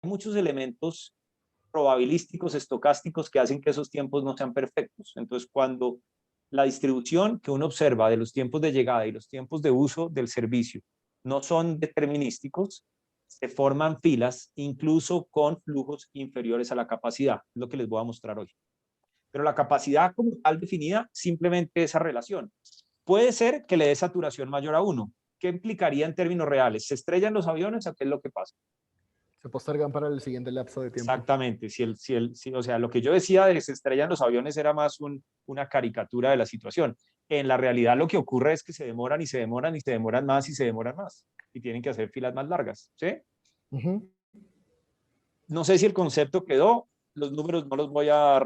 muchos elementos probabilísticos, estocásticos, que hacen que esos tiempos no sean perfectos. Entonces, cuando la distribución que uno observa de los tiempos de llegada y los tiempos de uso del servicio no son determinísticos, se forman filas, incluso con flujos inferiores a la capacidad, es lo que les voy a mostrar hoy. Pero la capacidad como tal definida, simplemente esa relación. Puede ser que le dé saturación mayor a 1. ¿Qué implicaría en términos reales? ¿Se estrellan los aviones o qué es lo que pasa? Se postergan para el siguiente lapso de tiempo. Exactamente. O sea, lo que yo decía de que se estrellan los aviones era más una caricatura de la situación. En la realidad lo que ocurre es que se demoran y se demoran y se demoran más y se demoran más. Y tienen que hacer filas más largas. ¿Sí? No sé si el concepto quedó. Los números no los voy a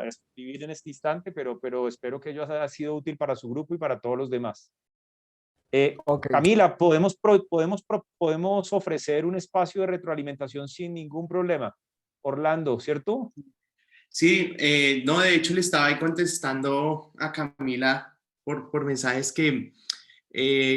escribir en este instante, pero espero que ello haya sido útil para su grupo y para todos los demás. Okay. Camila, podemos ofrecer un espacio de retroalimentación sin ningún problema. Orlando, ¿cierto? Sí, no, de hecho le estaba ahí contestando a Camila por mensajes que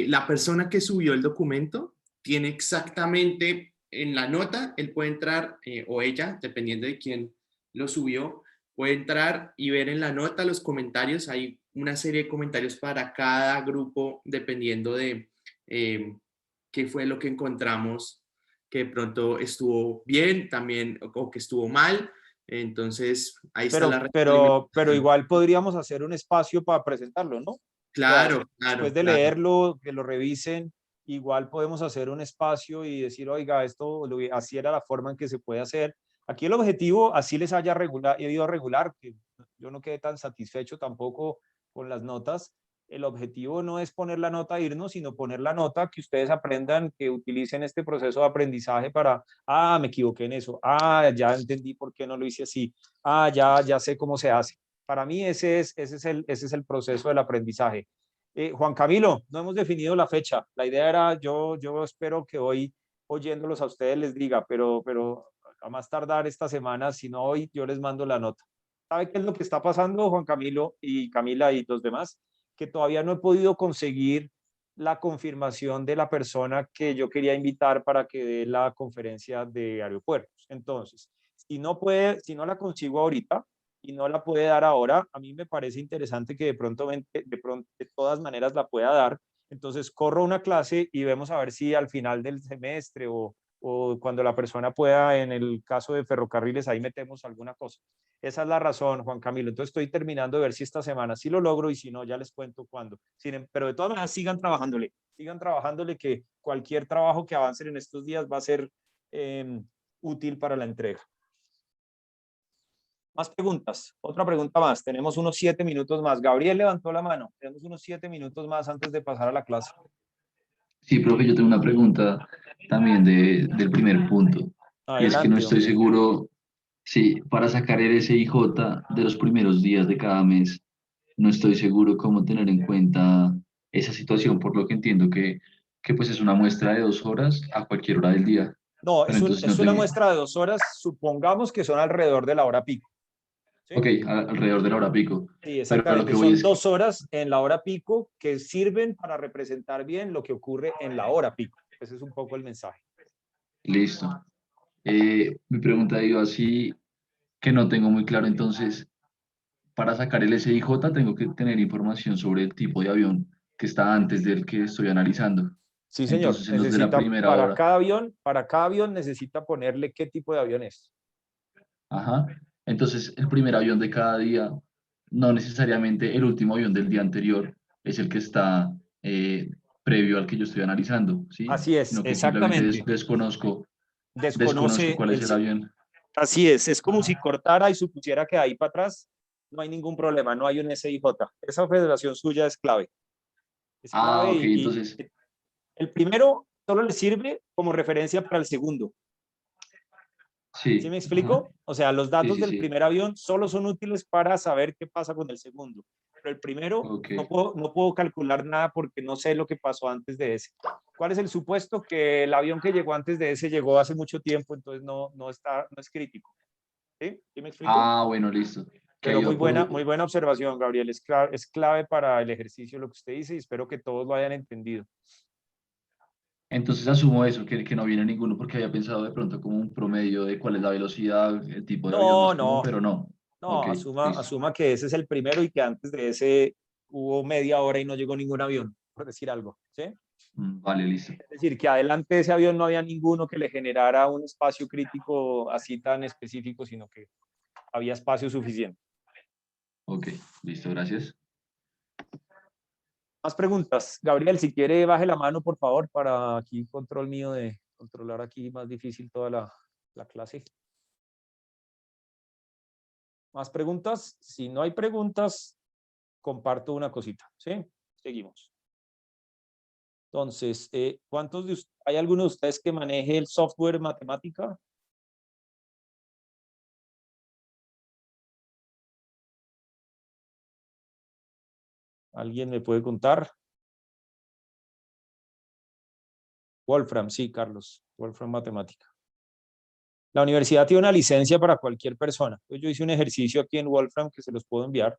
la persona que subió el documento tiene exactamente en la nota, él puede entrar, o ella, dependiendo de quién lo subió, puede entrar y ver en la nota los comentarios. Hay una serie de comentarios para cada grupo, dependiendo de qué fue lo que encontramos, que de pronto estuvo bien también o que estuvo mal. Entonces, ahí está la pero igual podríamos hacer un espacio para presentarlo, ¿no? Claro, O sea, claro, después de claro. leerlo, que lo revisen, igual podemos hacer un espacio y decir, oiga, así era la forma en que se puede hacer. Aquí el objetivo, así les haya ido regular, que yo no quedé tan satisfecho tampoco con las notas. El objetivo no es poner la nota e irnos, sino poner la nota, que ustedes aprendan, que utilicen este proceso de aprendizaje para, me equivoqué en eso, ya entendí por qué no lo hice así, ya sé cómo se hace. Para mí ese es el proceso del aprendizaje. Juan Camilo, no hemos definido la fecha. La idea era, yo espero que hoy, oyéndolos a ustedes, les diga, pero a más tardar esta semana, si no hoy, yo les mando la nota. ¿Sabe qué es lo que está pasando, Juan Camilo y Camila y los demás? Que todavía no he podido conseguir la confirmación de la persona que yo quería invitar para que dé la conferencia de aeropuertos. Entonces, si no la consigo ahorita y no la puede dar ahora, a mí me parece interesante que de todas maneras la pueda dar. Entonces, corro una clase y vemos a ver si al final del semestre o cuando la persona pueda, en el caso de ferrocarriles, ahí metemos alguna cosa. Esa es la razón, Juan Camilo. Entonces estoy terminando de ver si esta semana sí lo logro y si no, ya les cuento cuándo. Pero de todas maneras, sigan trabajándole, que cualquier trabajo que avancen en estos días va a ser útil para la entrega. Más preguntas. Otra pregunta más. Tenemos unos 7 minutos más. Gabriel levantó la mano. Tenemos unos 7 minutos más antes de pasar a la clase. Sí, profe, yo tengo una pregunta también del primer punto. Y es que no Adelante, estoy hombre. seguro si para sacar el SIJ de los primeros días de cada mes, no estoy seguro cómo tener en cuenta esa situación, por lo que entiendo que pues es una muestra de 2 horas a cualquier hora del día. No, Pero entonces es no una tengo. muestra de 2 horas. Supongamos que son alrededor de la hora pico. ¿Sí? Ok, alrededor de la hora pico. Sí, Pero a lo exactamente. que voy Son es que, 2 horas en la hora pico que sirven para representar bien lo que ocurre en la hora pico. Ese es un poco el mensaje. listo. Mi pregunta iba así, que no tengo muy claro entonces. Para sacar el SIJ tengo que tener información sobre el tipo de avión que está antes del que estoy analizando. Sí, señor. Entonces, en los de la primera hora, Para cada avión necesita ponerle qué tipo de avión es. ajá. Entonces, el primer avión de cada día, no necesariamente el último avión del día anterior es el que está previo al que yo estoy analizando, ¿sí? Así es, Sino que simplemente exactamente. desconozco Desconoce cuál es el avión. Así es como si cortara y supusiera que ahí para atrás no hay ningún problema, no hay un SIJ. Esa federación suya es clave. Es Ah, clave ok, y entonces, el primero solo le sirve como referencia para el segundo. ¿Sí sí, me ajá, explico? O sea, los sí, datos sí, del sí, primer avión solo son útiles para saber qué pasa con el segundo. Pero el primero ok. no puedo calcular nada porque no sé lo que pasó antes de ese. ¿Cuál es el supuesto? Que el avión que llegó antes de ese llegó hace mucho tiempo, entonces no es crítico. ¿Sí? ¿Sí me explico? Ah, bueno, listo. Que Pero ahí va por, muy buena observación, Gabriel. Es clave para el ejercicio lo que usted dice y espero que todos lo hayan entendido. Entonces asumo eso, que no viene ninguno porque había pensado de pronto como un promedio de cuál es la velocidad, el tipo de avión No, más común, no, pero no. Ok, no, listo. asuma que ese es el primero y que antes de ese hubo media hora y no llegó ningún avión, por decir algo, ¿sí? Vale, listo. Es decir, que adelante de ese avión no había ninguno que le generara un espacio crítico así tan específico, sino que había espacio suficiente. Ok, listo, gracias. Más preguntas. Gabriel, si quiere, baje la mano, por favor, para aquí control mío de controlar aquí más difícil toda la clase. ¿Más preguntas? Si no hay preguntas, comparto una cosita, ¿sí? Seguimos. Entonces, ¿hay alguno de ustedes que maneje el software matemática? ¿Alguien me puede contar? Wolfram, sí, Carlos. Wolfram Matemática. La universidad tiene una licencia para cualquier persona. Entonces, yo hice un ejercicio aquí en Wolfram que se los puedo enviar.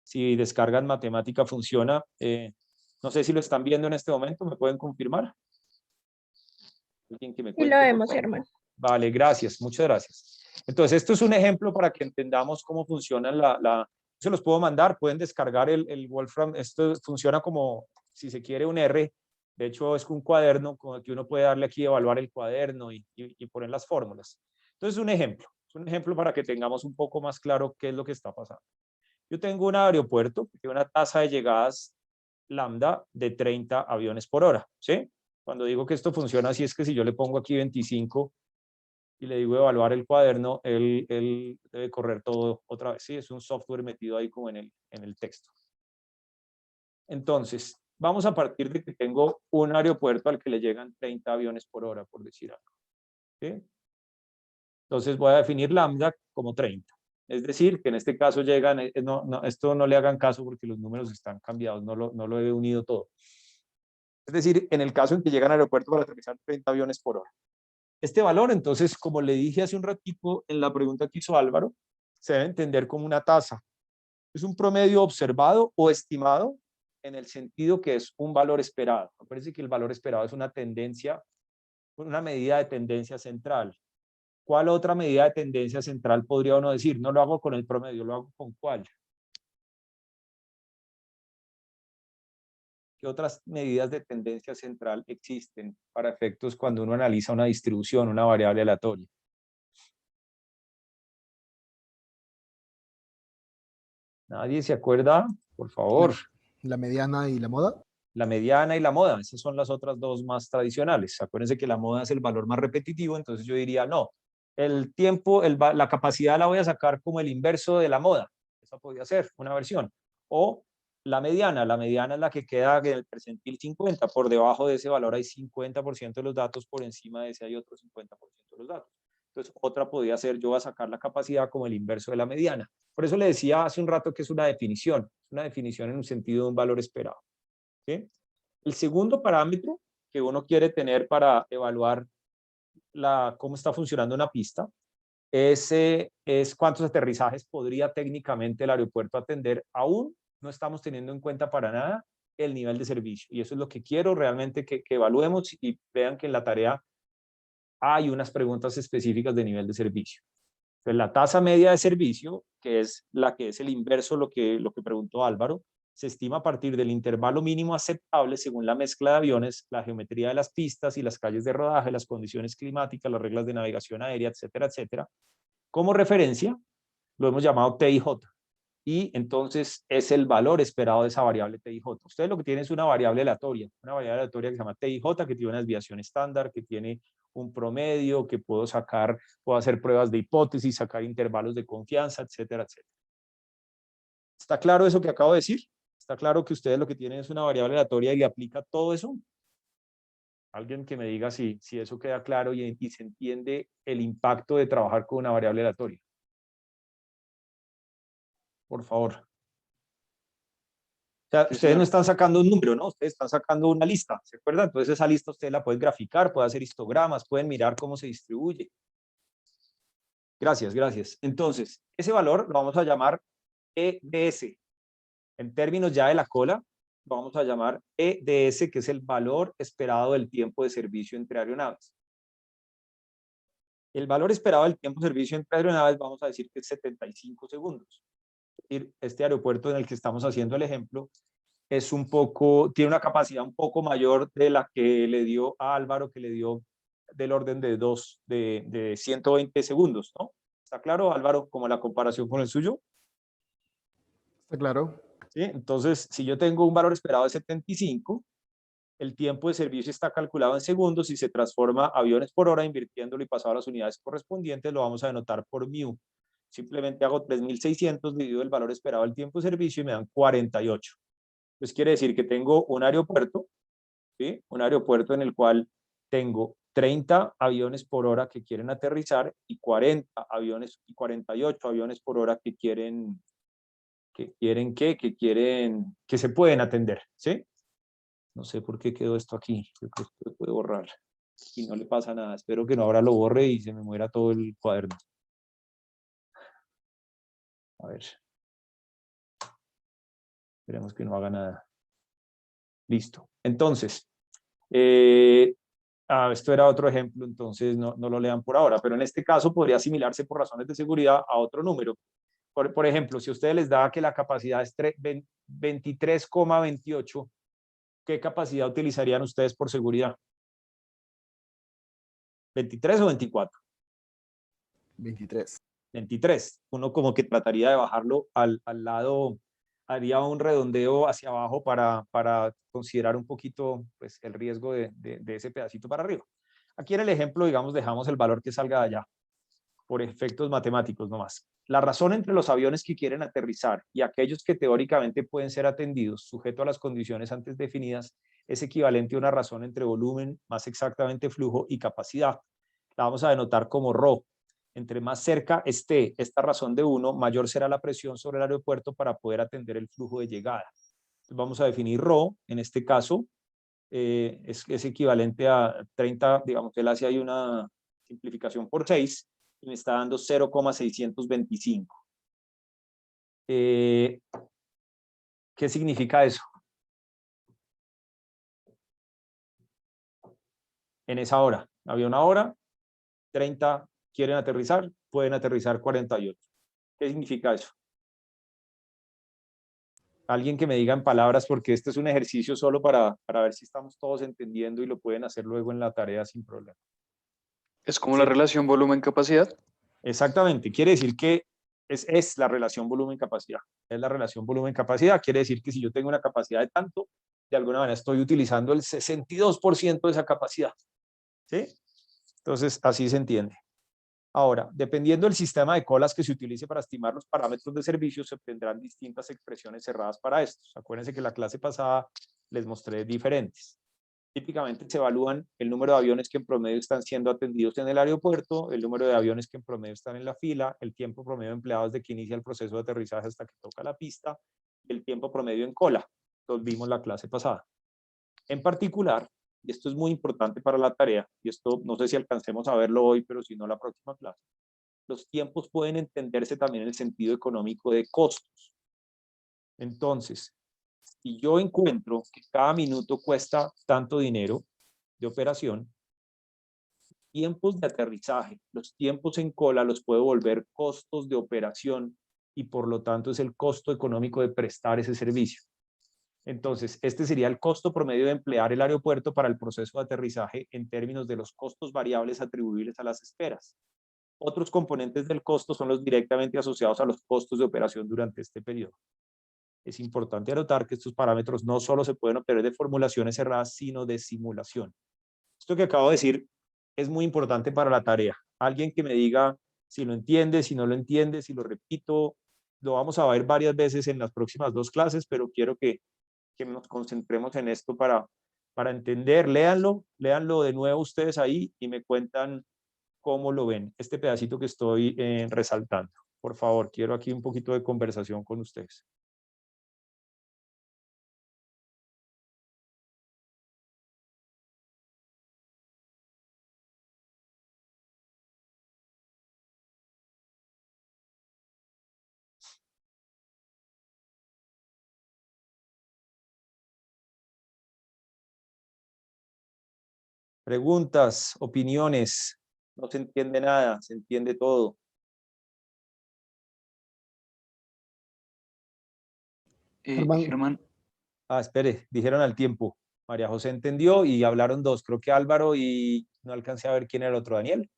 Si descargan Matemática funciona. No sé si lo están viendo en este momento, ¿me pueden confirmar? ¿Alguien que me Y lo cuente, por vemos, favor? hermano. Vale, gracias, muchas gracias. Entonces, esto es un ejemplo para que entendamos cómo funciona se los puedo mandar, pueden descargar el Wolfram. Esto funciona como, si se quiere, un R. De hecho, es un cuaderno con el que uno puede darle aquí, evaluar el cuaderno y poner las fórmulas. Entonces, es un ejemplo para que tengamos un poco más claro qué es lo que está pasando. Yo tengo un aeropuerto que tiene una tasa de llegadas lambda de 30 aviones por hora, ¿sí? Cuando digo que esto funciona así es que si yo le pongo aquí 25 y le digo evaluar el cuaderno, él debe correr todo otra vez, ¿sí? Es un software metido ahí como en el texto. Entonces, vamos a partir de que tengo un aeropuerto al que le llegan 30 aviones por hora, por decir algo, ¿sí? Entonces voy a definir lambda como 30. Es decir, que en este caso llegan, esto no le hagan caso porque los números están cambiados, no lo he unido todo. Es decir, en el caso en que llegan al aeropuerto para aterrizar 30 aviones por hora. Este valor, entonces, como le dije hace un ratito en la pregunta que hizo Álvaro, se debe entender como una tasa. Es un promedio observado o estimado en el sentido que es un valor esperado. Me parece que el valor esperado es una tendencia, una medida de tendencia central. ¿Cuál otra medida de tendencia central podría uno decir? No lo hago con el promedio, lo hago con ¿cuál? ¿Qué otras medidas de tendencia central existen para efectos cuando uno analiza una distribución, una variable aleatoria? ¿Nadie se acuerda? Por favor. La mediana y la moda. La mediana y la moda, esas son las otras dos más tradicionales. Acuérdense que la moda es el valor más repetitivo, entonces yo diría, no, el tiempo, la capacidad la voy a sacar como el inverso de la moda. Esa podría ser una versión. O la mediana es la que queda en el percentil 50, por debajo de ese valor hay 50% de los datos, por encima de ese hay otro 50% de los datos. Entonces, otra podría ser, yo voy a sacar la capacidad como el inverso de la mediana. Por eso le decía hace un rato que es una definición en un sentido de un valor esperado. ¿Sí? El segundo parámetro que uno quiere tener para evaluar cómo está funcionando una pista es cuántos aterrizajes podría técnicamente el aeropuerto atender. Aún no estamos teniendo en cuenta para nada el nivel de servicio. Y eso es lo que quiero realmente que evaluemos y vean que en la tarea hay unas preguntas específicas de nivel de servicio. Entonces, la tasa media de servicio, que es la que es el inverso lo que preguntó Álvaro, se estima a partir del intervalo mínimo aceptable según la mezcla de aviones, la geometría de las pistas y las calles de rodaje, las condiciones climáticas, las reglas de navegación aérea, etcétera, etcétera. Como referencia, lo hemos llamado TIJ. Y entonces es el valor esperado de esa variable TIJ. Ustedes lo que tienen es una variable aleatoria que se llama TIJ, que tiene una desviación estándar, que tiene un promedio, que puedo hacer pruebas de hipótesis, sacar intervalos de confianza, etcétera, etcétera. ¿Está claro eso que acabo de decir? ¿Está claro que ustedes lo que tienen es una variable aleatoria y le aplica todo eso? Alguien que me diga si eso queda claro y se entiende el impacto de trabajar con una variable aleatoria. Por favor. O sea, ustedes no están sacando un número, ¿no? Ustedes están sacando una lista, ¿se acuerdan? Entonces esa lista ustedes la pueden graficar, pueden hacer histogramas, pueden mirar cómo se distribuye. Gracias, gracias. Entonces, ese valor lo vamos a llamar EDS. En términos ya de la cola, lo vamos a llamar EDS, que es el valor esperado del tiempo de servicio entre aeronaves. El valor esperado del tiempo de servicio entre aeronaves vamos a decir que es 75 segundos. Este aeropuerto en el que estamos haciendo el ejemplo es tiene una capacidad un poco mayor de la que le dio a Álvaro, que le dio del orden de 120 segundos, ¿no? ¿Está claro, Álvaro, como la comparación con el suyo? ¿Está claro? ¿Sí? Entonces, si yo tengo un valor esperado de 75, el tiempo de servicio está calculado en segundos y se transforma aviones por hora, invirtiéndolo y pasado a las unidades correspondientes, lo vamos a denotar por mu. Simplemente hago 3.600, divido el valor esperado del tiempo de servicio y me dan 48. Pues quiere decir que tengo un aeropuerto, ¿sí? Un aeropuerto en el cual tengo 30 aviones por hora que quieren aterrizar y 40 aviones y 48 aviones por hora que quieren que se pueden atender, ¿sí? No sé por qué quedó esto aquí. Yo creo que lo puedo borrar y no le pasa nada. Espero que no ahora lo borre y se me muera todo el cuaderno. A ver. Esperemos que no haga nada. Listo. Entonces, esto era otro ejemplo, entonces no lo lean por ahora, pero en este caso podría asimilarse por razones de seguridad a otro número. Por ejemplo, si a ustedes les da que la capacidad es 23,28, ¿qué capacidad utilizarían ustedes por seguridad? ¿23 o 24? 23. 23. Uno como que trataría de bajarlo al lado, haría un redondeo hacia abajo para considerar un poquito pues, el riesgo de ese pedacito para arriba. Aquí en el ejemplo, digamos, dejamos el valor que salga de allá, por efectos matemáticos nomás. La razón entre los aviones que quieren aterrizar y aquellos que teóricamente pueden ser atendidos, sujeto a las condiciones antes definidas, es equivalente a una razón entre volumen, más exactamente flujo y capacidad. La vamos a denotar como ρ. Entre más cerca esté esta razón de 1, mayor será la presión sobre el aeropuerto para poder atender el flujo de llegada. Entonces vamos a definir ρ, en este caso, es equivalente a 30, digamos, él hace ahí una simplificación por 6, y me está dando 0,625. ¿Qué significa eso? En esa hora, había una hora, 30 quieren aterrizar, pueden aterrizar 48. ¿Qué significa eso? Alguien que me diga en palabras, porque este es un ejercicio solo para ver si estamos todos entendiendo y lo pueden hacer luego en la tarea sin problema. Es como la relación volumen-capacidad. Exactamente, quiere decir que es la relación volumen-capacidad. Es la relación volumen-capacidad, quiere decir que si yo tengo una capacidad de tanto, de alguna manera estoy utilizando el 62% de esa capacidad. ¿Sí? Entonces, así se entiende. Ahora, dependiendo del sistema de colas que se utilice para estimar los parámetros de servicio, se obtendrán distintas expresiones cerradas para estos. Acuérdense que la clase pasada les mostré diferentes. Típicamente se evalúan el número de aviones que en promedio están siendo atendidos en el aeropuerto, el número de aviones que en promedio están en la fila, el tiempo promedio empleado desde que inicia el proceso de aterrizaje hasta que toca la pista, y el tiempo promedio en cola. Los vimos la clase pasada. En particular, y esto es muy importante para la tarea, y esto no sé si alcancemos a verlo hoy, pero si no la próxima clase, los tiempos pueden entenderse también en el sentido económico de costos. Entonces, si yo encuentro que cada minuto cuesta tanto dinero de operación, tiempos de aterrizaje, los tiempos en cola los puedo volver costos de operación y por lo tanto es el costo económico de prestar ese servicio. Entonces, este sería el costo promedio de emplear el aeropuerto para el proceso de aterrizaje en términos de los costos variables atribuibles a las esperas. Otros componentes del costo son los directamente asociados a los costos de operación durante este periodo. Es importante anotar que estos parámetros no solo se pueden obtener de formulaciones cerradas, sino de simulación. Esto que acabo de decir es muy importante para la tarea. Alguien que me diga si lo entiende, si no lo entiende, si lo repito, lo vamos a ver varias veces en las próximas 2 clases, pero quiero que nos concentremos en esto para entender. Léanlo de nuevo ustedes ahí y me cuentan cómo lo ven, este pedacito que estoy resaltando. Por favor, quiero aquí un poquito de conversación con ustedes. Preguntas, opiniones. No se entiende nada, se entiende todo. Germán. Germán, Ah, espere, dijeron al tiempo. María José entendió y hablaron dos. Creo que Álvaro y no alcancé a ver quién era el otro. Daniel.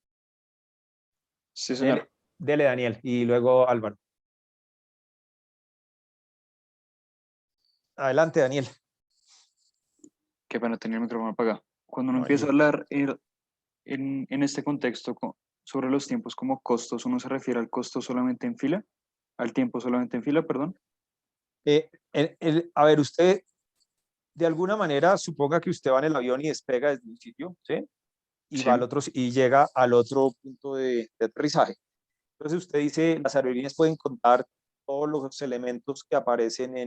sí, Dele, señor. dele Daniel y luego Álvaro. Adelante, Daniel. Qué pena tener el micrófono apagado. Cuando uno No, empieza a hablar en este contexto sobre los tiempos como costos, ¿uno se refiere al costo solamente en fila? ¿Al tiempo solamente en fila, perdón? A ver, usted de alguna manera suponga que usted va en el avión y despega desde un sitio, ¿sí? Y Sí, va al otro y llega al otro punto de aterrizaje. Entonces usted dice, las aerolíneas pueden contar todos los elementos que aparecen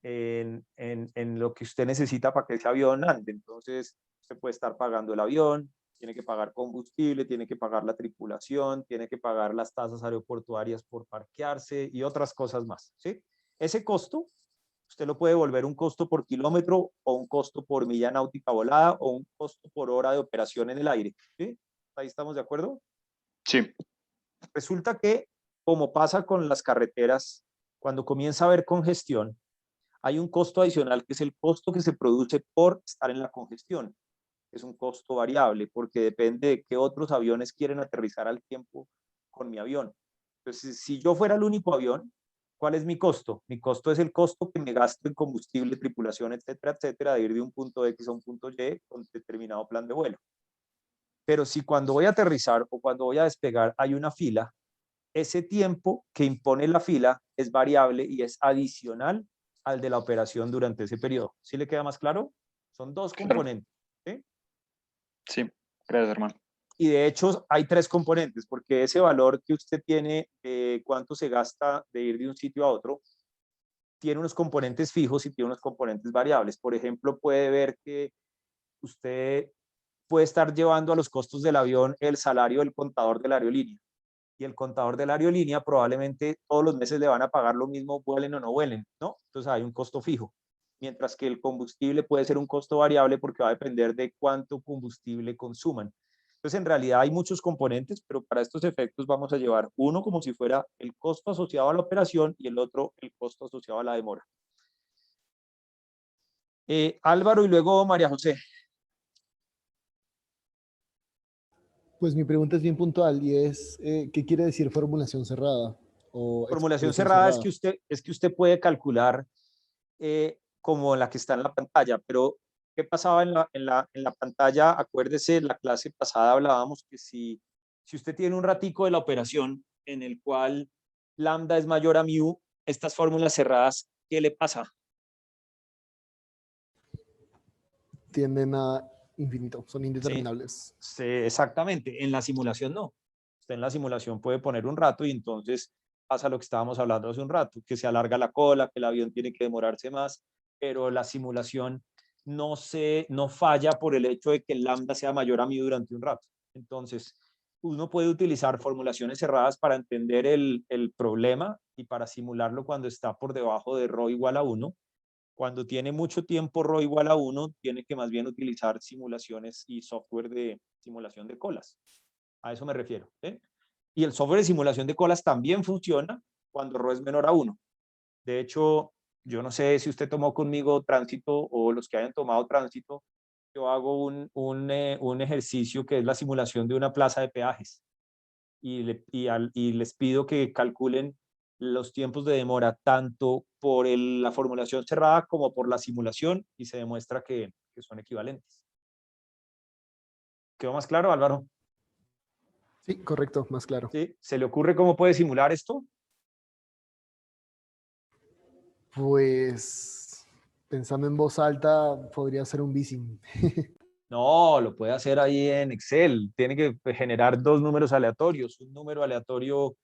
en lo que usted necesita para que ese avión ande. Entonces, usted puede estar pagando el avión, tiene que pagar combustible, tiene que pagar la tripulación, tiene que pagar las tasas aeroportuarias por parquearse y otras cosas más, ¿sí? Ese costo, usted lo puede volver un costo por kilómetro o un costo por milla náutica volada o un costo por hora de operación en el aire, ¿sí? Ahí estamos de acuerdo. sí, Resulta que, como pasa con las carreteras, cuando comienza a haber congestión, hay un costo adicional que es el costo que se produce por estar en la congestión. Es un costo variable porque depende de qué otros aviones quieren aterrizar al tiempo con mi avión. Entonces, si yo fuera el único avión, ¿cuál es mi costo? Mi costo es el costo que me gasto en combustible, tripulación, etcétera, de ir de un punto X a un punto Y con determinado plan de vuelo. Pero si cuando voy a aterrizar o cuando voy a despegar hay una fila, ese tiempo que impone la fila es variable y es adicional al de la operación durante ese periodo. ¿Sí le queda más claro? Son dos claro. componentes, ¿sí? Sí, gracias, hermano. Y de hecho hay tres componentes, porque ese valor que usted tiene, cuánto se gasta de ir de un sitio a otro, tiene unos componentes fijos y tiene unos componentes variables. Por ejemplo, puede ver que usted puede estar llevando a los costos del avión el salario del contador de la aerolínea. Y el contador de la aerolínea probablemente todos los meses le van a pagar lo mismo, vuelen o no vuelen, ¿no? Entonces hay un costo fijo. Mientras que el combustible puede ser un costo variable porque va a depender de cuánto combustible consuman. Entonces, en realidad hay muchos componentes, pero para estos efectos vamos a llevar uno como si fuera el costo asociado a la operación y el otro el costo asociado a la demora. Álvaro y luego María José. Pues mi pregunta es bien puntual y es, ¿qué quiere decir formulación cerrada o Formulación expresión cerrada cerrada? es que usted puede calcular como la que está en la pantalla, pero ¿qué pasaba en la pantalla? Acuérdese, la clase pasada hablábamos que si usted tiene un ratico de la operación en el cual lambda es mayor a mu, estas fórmulas cerradas, ¿qué le pasa? Tienden a infinito, son Sí, indeterminables. sí, exactamente. En la simulación no. Usted en la simulación puede poner un rato y entonces pasa lo que estábamos hablando hace un rato, que se alarga la cola, que el avión tiene que demorarse más, pero la simulación no falla por el hecho de que el lambda sea mayor a mu durante un rato. Entonces, uno puede utilizar formulaciones cerradas para entender el problema y para simularlo cuando está por debajo de ρ igual a 1. Cuando tiene mucho tiempo ρ igual a 1, tiene que más bien utilizar simulaciones y software de simulación de colas. A eso me refiero. ¿Eh? Y el software de simulación de colas también funciona cuando ρ es menor a 1. De hecho, yo no sé si usted tomó conmigo tránsito o los que hayan tomado tránsito, yo hago un ejercicio que es la simulación de una plaza de peajes y les pido que calculen los tiempos de demora tanto por la formulación cerrada como por la simulación y se demuestra que son equivalentes. ¿Quedó más claro, Álvaro? Sí, correcto, más claro. ¿Sí? ¿Se le ocurre cómo puede simular esto? Pues pensando en voz alta, podría ser un bising. No, lo puede hacer ahí en Excel. Tiene que generar dos números aleatorios. Un número aleatorio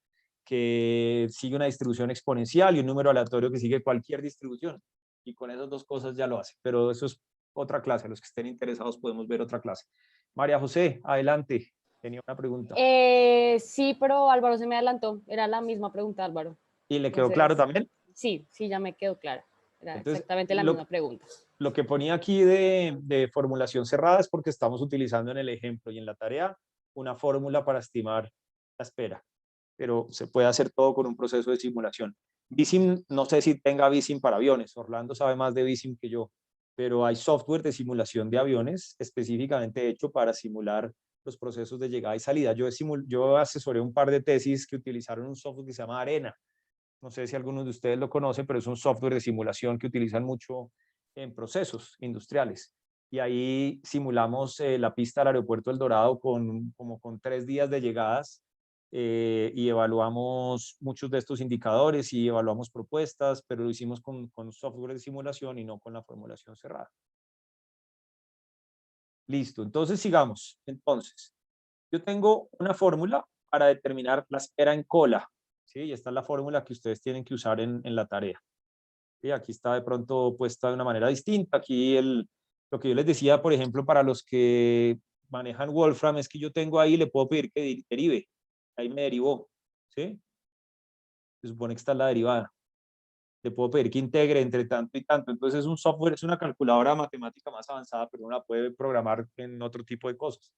que sigue una distribución exponencial y un número aleatorio que sigue cualquier distribución. Y con esas dos cosas ya lo hace. Pero eso es otra clase. Los que estén interesados podemos ver otra clase. María José, adelante. Tenía una pregunta. Sí, pero Álvaro se me adelantó. Era la misma pregunta, Álvaro. ¿Y le quedó claro Entonces, también? sí, ya me quedó clara. Era Entonces, exactamente la misma pregunta. lo que ponía aquí de formulación cerrada es porque estamos utilizando en el ejemplo y en la tarea una fórmula para estimar la espera, pero se puede hacer todo con un proceso de simulación. Vsim, no sé si tenga Vsim para aviones, Orlando sabe más de Vsim que yo, pero hay software de simulación de aviones específicamente hecho para simular los procesos de llegada y salida. Yo asesoré un par de tesis que utilizaron un software que se llama Arena. No sé si algunos de ustedes lo conocen, pero es un software de simulación que utilizan mucho en procesos industriales. Y ahí simulamos la pista del aeropuerto El Dorado como con 3 días de llegadas y evaluamos muchos de estos indicadores y evaluamos propuestas, pero lo hicimos con software de simulación y no con la formulación cerrada. Listo, entonces sigamos. Entonces, yo tengo una fórmula para determinar la espera en cola. ¿Sí? Y esta es la fórmula que ustedes tienen que usar en la tarea. ¿Sí? Aquí está de pronto puesta de una manera distinta. Aquí lo que yo les decía, por ejemplo, para los que manejan Wolfram, es que yo tengo ahí, le puedo pedir que derive. Ahí me derivó. ¿Sí? Se supone que está la derivada. Le puedo pedir que integre entre tanto y tanto. Entonces es un software, es una calculadora matemática más avanzada, pero uno la puede programar en otro tipo de cosas.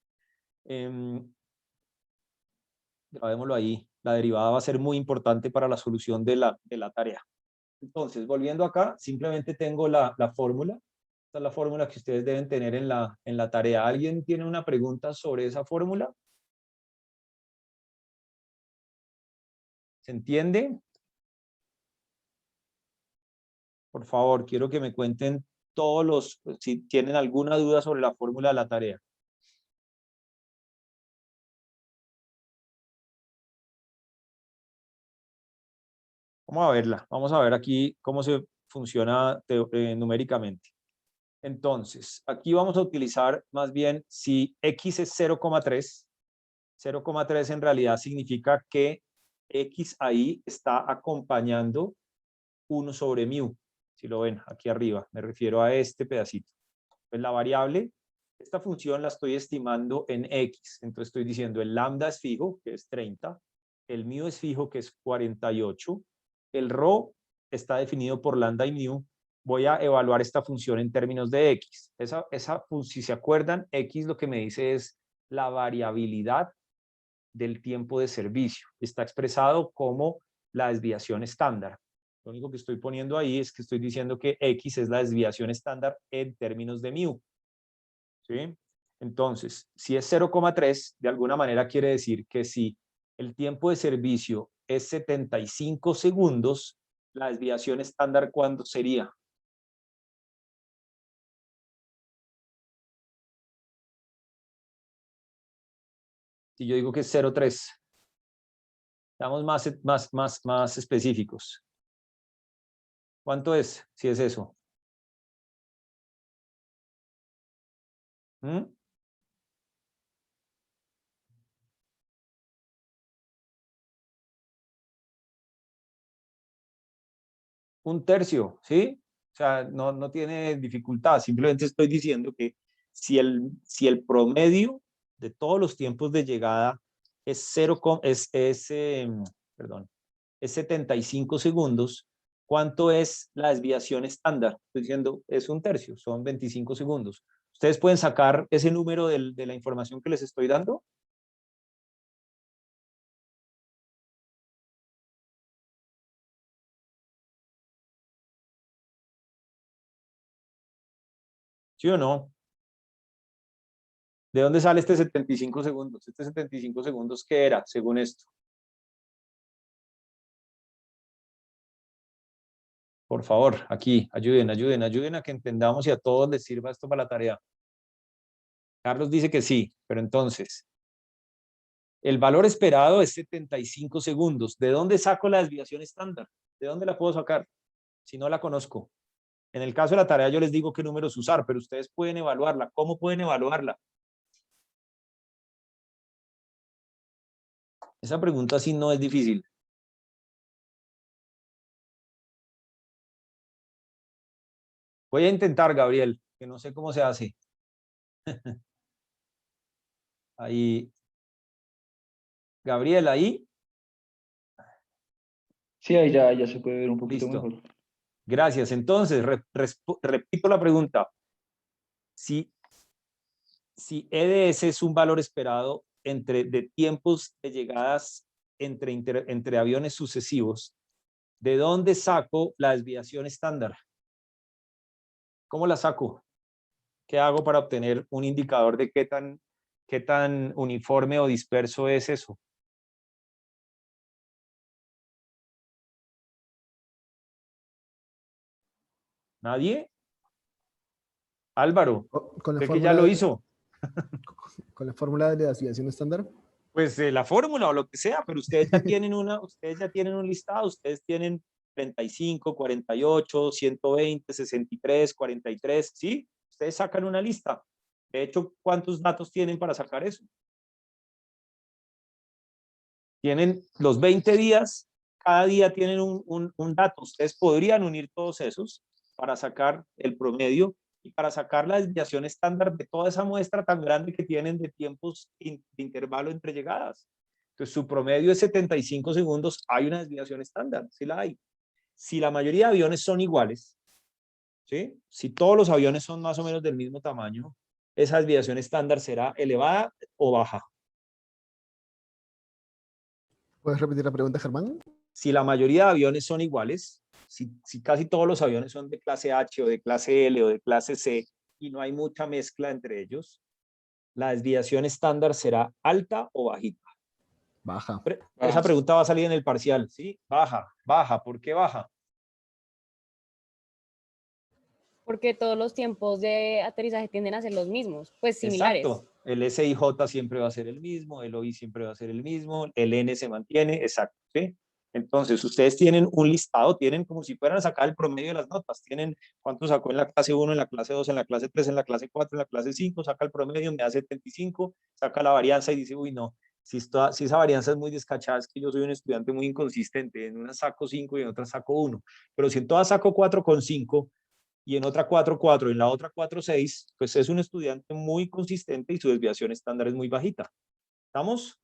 Grabémoslo ahí. La derivada va a ser muy importante para la solución de la tarea. Entonces, volviendo acá, simplemente tengo la fórmula. Esta es la fórmula que ustedes deben tener en la tarea. ¿Alguien tiene una pregunta sobre esa fórmula? ¿Se entiende? Por favor, quiero que me cuenten si tienen alguna duda sobre la fórmula de la tarea. Vamos a verla. Vamos a ver aquí cómo se funciona numéricamente. Entonces, aquí vamos a utilizar más bien si x es 0,3. 0,3 en realidad significa que x ahí está acompañando 1 sobre mu. Si lo ven aquí arriba, me refiero a este pedacito. Pues la variable, esta función la estoy estimando en x. Entonces estoy diciendo el lambda es fijo, que es 30. El mu es fijo, que es 48. El rho está definido por lambda y mu. Voy a evaluar esta función en términos de x. Si se acuerdan, x lo que me dice es la variabilidad del tiempo de servicio. Está expresado como la desviación estándar. Lo único que estoy poniendo ahí es que estoy diciendo que x es la desviación estándar en términos de mu. ¿Sí? Entonces, si es 0,3, de alguna manera quiere decir que si el tiempo de servicio es 75 segundos, la desviación estándar, ¿cuándo sería? Si yo digo que es 0,3, estamos más específicos. ¿Cuánto es? Si es eso. ¿Mm? Un tercio, ¿sí? O sea, no tiene dificultad. Simplemente estoy diciendo que si el promedio de todos los tiempos de llegada es, perdón, es 75 segundos, ¿cuánto es la desviación estándar? Estoy diciendo, es un tercio, son 25 segundos. ¿Ustedes pueden sacar ese número de la información que les estoy dando? ¿Sí o no? ¿De dónde sale este 75 segundos? Este 75 segundos, ¿qué era, según esto? Por favor, aquí, ayuden a que entendamos y a todos les sirva esto para la tarea. Carlos dice que sí, pero entonces, el valor esperado es 75 segundos. ¿De dónde saco la desviación estándar? ¿De dónde la puedo sacar? Si no la conozco. En el caso de la tarea yo les digo qué números usar, pero ustedes pueden evaluarla. ¿Cómo pueden evaluarla? Esa pregunta sí no es difícil. Voy a intentar, Gabriel, que no sé cómo se hace. Ahí. Gabriel, ahí. Sí, ahí ya se puede ver un poquito Listo. mejor. Gracias. Entonces, repito la pregunta. Si EDS es un valor esperado de tiempos de llegadas entre aviones sucesivos, ¿de dónde saco la desviación estándar? ¿Cómo la saco? ¿Qué hago para obtener un indicador de qué tan uniforme o disperso es eso? ¿Nadie? Álvaro, Con la sé que ya lo hizo. con la fórmula de la desviación estándar. Pues la fórmula o lo que sea, pero ustedes ya tienen un listado, ustedes tienen 35, 48, 120, 63, 43, ¿sí? Ustedes sacan una lista. De hecho, ¿cuántos datos tienen para sacar eso? Tienen los 20 días, cada día tienen un dato. Ustedes podrían unir todos esos para sacar el promedio y para sacar la desviación estándar de toda esa muestra tan grande que tienen de tiempos de intervalo entre llegadas. Entonces, su promedio es 75 segundos, hay una desviación estándar, sí la hay. Si la mayoría de aviones son iguales, ¿sí? Si todos los aviones son más o menos del mismo tamaño, esa desviación estándar será elevada o baja. ¿Puedes repetir la pregunta, Germán? Si la mayoría de aviones son iguales, si casi todos los aviones son de clase H o de clase L o de clase C y no hay mucha mezcla entre ellos, la desviación estándar será alta o bajita. Baja. Esa pregunta va a salir en el parcial, ¿sí? Baja, baja. ¿Por qué baja? Porque todos los tiempos de aterrizaje tienden a ser los mismos, pues similares. Exacto. El SIJ siempre va a ser el mismo, el OI siempre va a ser el mismo, el N se mantiene, exacto, ¿sí? Entonces, ustedes tienen un listado, tienen como si fueran a sacar el promedio de las notas, tienen cuánto sacó en la clase 1, en la clase 2, en la clase 3, en la clase 4, en la clase 5, saca el promedio, me da 75, saca la varianza y dice, uy, no, si esa varianza es muy descachada, es que yo soy un estudiante muy inconsistente, en una saco 5 y en otra saco 1, pero si en todas saco 4,5, y en otra 4,4 y en la otra 4,6, pues es un estudiante muy consistente y su desviación estándar es muy bajita. ¿Estamos?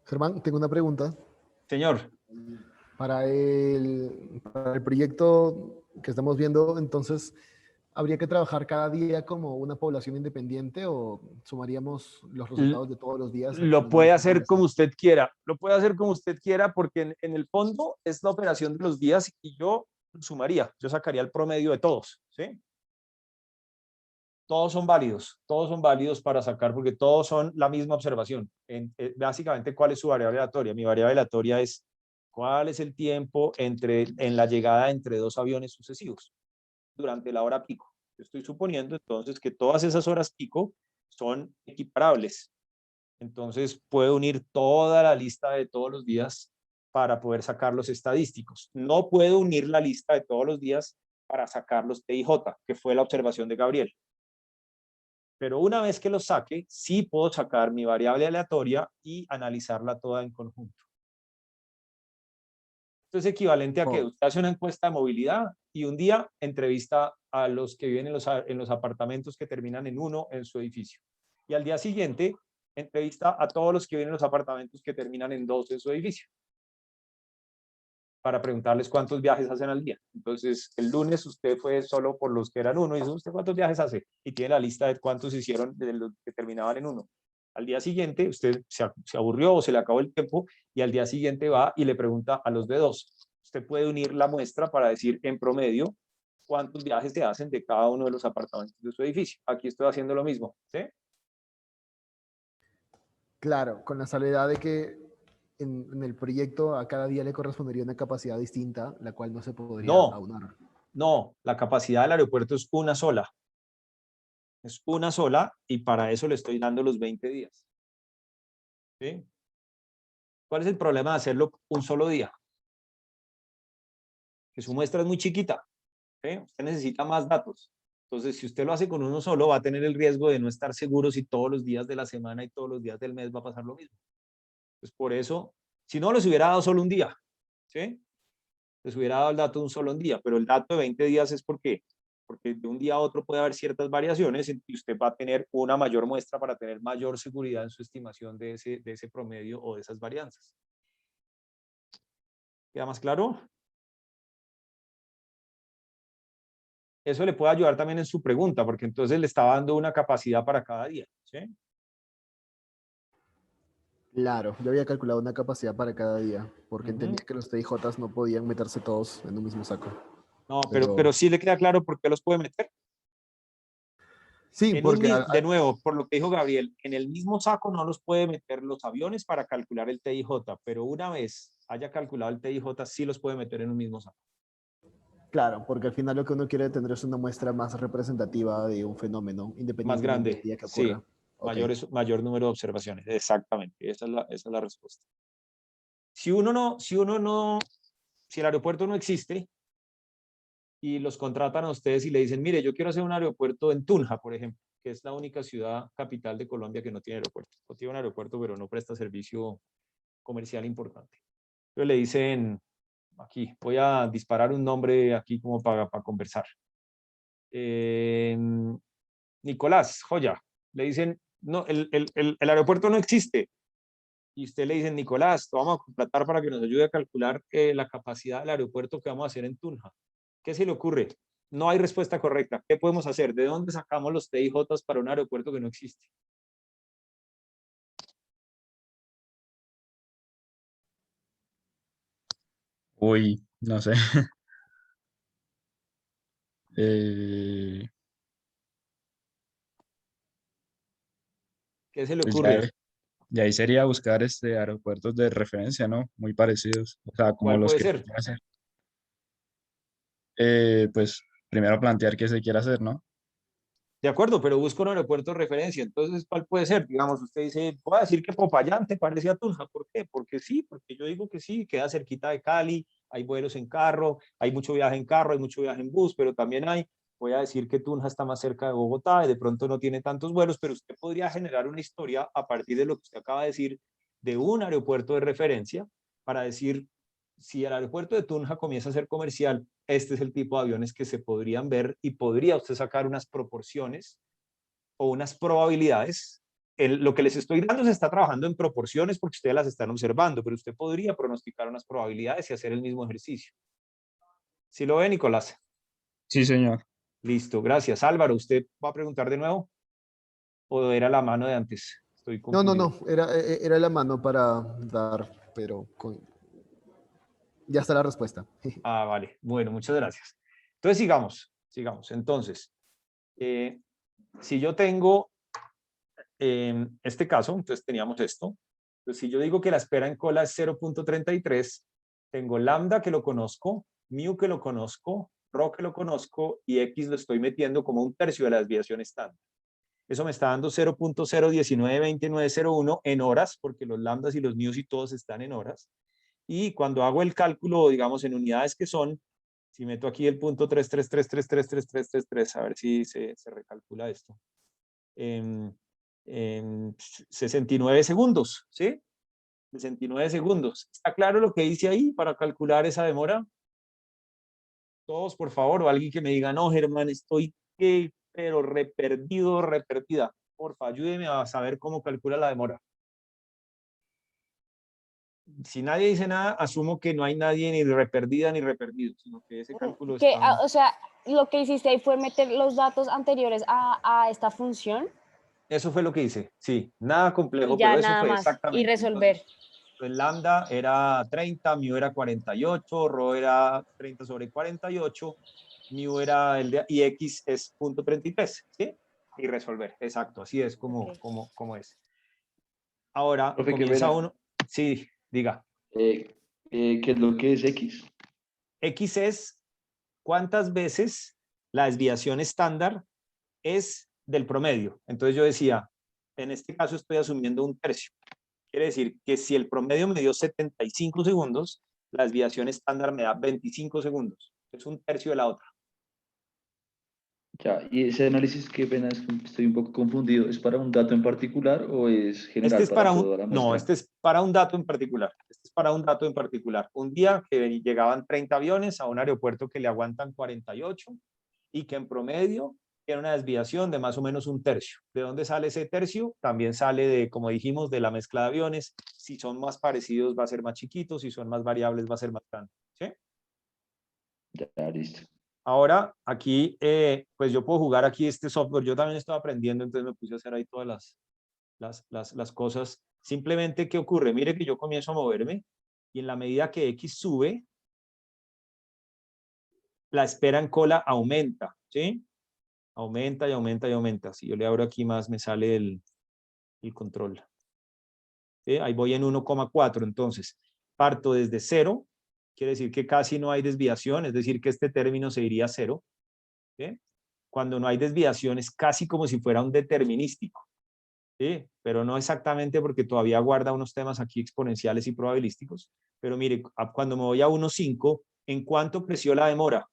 Germán, tengo una pregunta. Señor. Para el proyecto que estamos viendo, entonces, ¿habría que trabajar cada día como una población independiente o sumaríamos los resultados de todos los días al Lo final de puede esta hacer como población? usted quiera. Lo puede hacer como usted quiera porque en el fondo es la operación de los días y yo sumaría, yo sacaría el promedio de todos, ¿sí? Todos son válidos para sacar porque todos son la misma observación. Básicamente, ¿cuál es su variable aleatoria? Mi variable aleatoria es cuál es el tiempo en la llegada entre dos aviones sucesivos durante la hora pico. Yo estoy suponiendo entonces que todas esas horas pico son equiparables. Entonces puedo unir toda la lista de todos los días para poder sacar los estadísticos. No puedo unir la lista de todos los días para sacar los TIJ, que fue la observación de Gabriel. Pero una vez que los saque, sí puedo sacar mi variable aleatoria y analizarla toda en conjunto. Esto es equivalente a que usted hace una encuesta de movilidad y un día entrevista a los que viven en los apartamentos que terminan en 1 en su edificio. Y al día siguiente entrevista a todos los que viven en los apartamentos que terminan en 2 en su edificio, para preguntarles cuántos viajes hacen al día. Entonces, el lunes usted fue solo por los que eran 1 y dice, ¿usted cuántos viajes hace? Y tiene la lista de cuántos hicieron de los que terminaban en 1. Al día siguiente, usted se aburrió o se le acabó el tiempo y al día siguiente va y le pregunta a los de 2. Usted puede unir la muestra para decir en promedio cuántos viajes se hacen de cada uno de los apartamentos de su edificio. Aquí estoy haciendo lo mismo, ¿sí? Claro, con la salvedad de que en el proyecto a cada día le correspondería una capacidad distinta, la cual no se podría aunar. No, la capacidad del aeropuerto es una sola. Es una sola y para eso le estoy dando los 20 días. ¿Sí? ¿Cuál es el problema de hacerlo un solo día? Que su muestra es muy chiquita. ¿Sí? Usted necesita más datos. Entonces, si usted lo hace con uno solo, va a tener el riesgo de no estar seguro si todos los días de la semana y todos los días del mes va a pasar lo mismo. Pues por eso, si no, les hubiera dado solo un día. ¿Sí? Les hubiera dado el dato de un solo día, pero el dato de 20 días es porque de un día a otro puede haber ciertas variaciones y usted va a tener una mayor muestra para tener mayor seguridad en su estimación de ese promedio o de esas varianzas. ¿Queda más claro? Eso le puede ayudar también en su pregunta, porque entonces le está dando una capacidad para cada día, ¿sí? Claro, yo había calculado una capacidad para cada día, porque Ujú. entendía que los TIJs no podían meterse todos en un mismo saco. No, pero sí le queda claro por qué los puede meter. Sí, En un, porque de nuevo, por lo que dijo Gabriel, en el mismo saco no los puede meter los aviones para calcular el TIJ, pero una vez haya calculado el TIJ, sí los puede meter en un mismo saco. claro, porque al final lo que uno quiere tener es una muestra más representativa de un fenómeno, Más independientemente del grande, día que ocurra. sí. Ok. Mayor número de observaciones, exactamente. Esa es la respuesta. Si el aeropuerto no existe y los contratan a ustedes y le dicen, mire, yo quiero hacer un aeropuerto en Tunja, por ejemplo, que es la única ciudad capital de Colombia que no tiene aeropuerto. O tiene un aeropuerto, pero no presta servicio comercial importante. Entonces le dicen, aquí, voy a disparar un nombre aquí como para conversar. Nicolás Joya. Le dicen, no, el aeropuerto no existe. Y usted le dice, Nicolás, te vamos a contratar para que nos ayude a calcular la capacidad del aeropuerto que vamos a hacer en Tunja. ¿Qué se le ocurre? No hay respuesta correcta. ¿Qué podemos hacer? ¿De dónde sacamos los TIJs para un aeropuerto que no existe? Uy, no sé. Eh, ¿Qué se le pues ocurre? ya ahí sería buscar aeropuertos de referencia, ¿no? Muy parecidos, o sea, como ¿Cuál los puede que se ser? quieren hacer. Pues primero plantear qué se quiere hacer, ¿no? De acuerdo, pero busca un aeropuerto de referencia. Entonces, ¿cuál puede ser? Digamos, usted dice, voy a decir que Popayán te parece a Tunja. ¿Por qué? Porque sí, porque yo digo que sí, queda cerquita de Cali, hay vuelos en carro, hay mucho viaje en carro, hay mucho viaje en bus, pero también voy a decir que Tunja está más cerca de Bogotá y de pronto no tiene tantos vuelos, pero usted podría generar una historia a partir de lo que usted acaba de decir de un aeropuerto de referencia para decir, si el aeropuerto de Tunja comienza a ser comercial, este es el tipo de aviones que se podrían ver y podría usted sacar unas proporciones o unas probabilidades. Lo que les estoy dando se está trabajando en proporciones porque ustedes las están observando, pero usted podría pronosticar unas probabilidades y hacer el mismo ejercicio. ¿Sí lo ve, Nicolás? Sí, señor. Listo, gracias. Álvaro, ¿usted va a preguntar de nuevo? ¿O era la mano de antes? Estoy confundido. No, era la mano para dar, pero ya está la respuesta. Ah, vale. Bueno, muchas gracias. Entonces, sigamos. Entonces, si yo tengo este caso, entonces teníamos esto. Entonces, si yo digo que la espera en cola es 0.33, tengo lambda que lo conozco, mu que lo conozco, rho que lo conozco y x lo estoy metiendo como un tercio de la desviación estándar. Eso me está dando 0.0192901 en horas, porque los lambdas y los mius y todos están en horas. Y cuando hago el cálculo, digamos, en unidades que son, si meto aquí el punto 333333333, a ver si se recalcula esto. En 69 segundos, ¿sí? 69 segundos. ¿Está claro lo que dice ahí para calcular esa demora? Todos, por favor, o alguien que me diga, no, Germán, estoy pero reperdida. Porfa, ayúdeme a saber cómo calcula la demora. Si nadie dice nada, asumo que no hay nadie ni reperdida ni reperdido, sino que ese cálculo Que, está... o sea, lo que hiciste ahí fue meter los datos anteriores a esta función Eso fue lo que hice, sí. Nada y complejo, pero ya eso nada fue más, y exactamente. resolver. Entonces, lambda era 30, mu era 48, rho era 30 sobre 48, mu era y x es 0.33, ¿sí? Y resolver, exacto, así es Okay. como es. Ahora Profe, qué comienza pena. uno, sí, diga. ¿Qué es lo que es X? X es cuántas veces la desviación estándar es del promedio. Entonces yo decía, en este caso estoy asumiendo un tercio. Quiere decir que si el promedio me dio 75 segundos, la desviación estándar me da 25 segundos. Es un tercio de la otra. Ya, y ese análisis, qué pena, estoy un poco confundido. ¿Es para un dato en particular o es Este general es para para toda la no, muestra? este es para un dato en particular. Este es para un dato en particular. Un día que llegaban 30 aviones a un aeropuerto que le aguantan 48 y que en promedio tiene una desviación de más o menos 1/3. ¿De dónde sale ese tercio? También sale de, como dijimos, de la mezcla de aviones. Si son más parecidos va a ser más chiquito, si son más variables va a ser más grande. ¿Sí? Ya, listo. Ahora, aquí, pues yo puedo jugar aquí este software. Yo también estoy aprendiendo, entonces me puse a hacer ahí todas las cosas. Simplemente, ¿qué ocurre? Mire que yo comienzo a moverme y en la medida que X sube, la espera en cola aumenta, ¿sí? Aumenta y aumenta y aumenta. Si yo le abro aquí más, me sale el control. ¿Sí? Ahí voy en 1,4. Entonces, parto desde 0. Quiere decir que casi no hay desviación, es decir, que este término se iría a 0. ¿Sí? Cuando no hay desviación es casi como si fuera un determinístico. ¿Sí? Pero no exactamente porque todavía guarda unos temas aquí exponenciales y probabilísticos. Pero mire, cuando me voy a 1,5, ¿en cuánto creció la demora?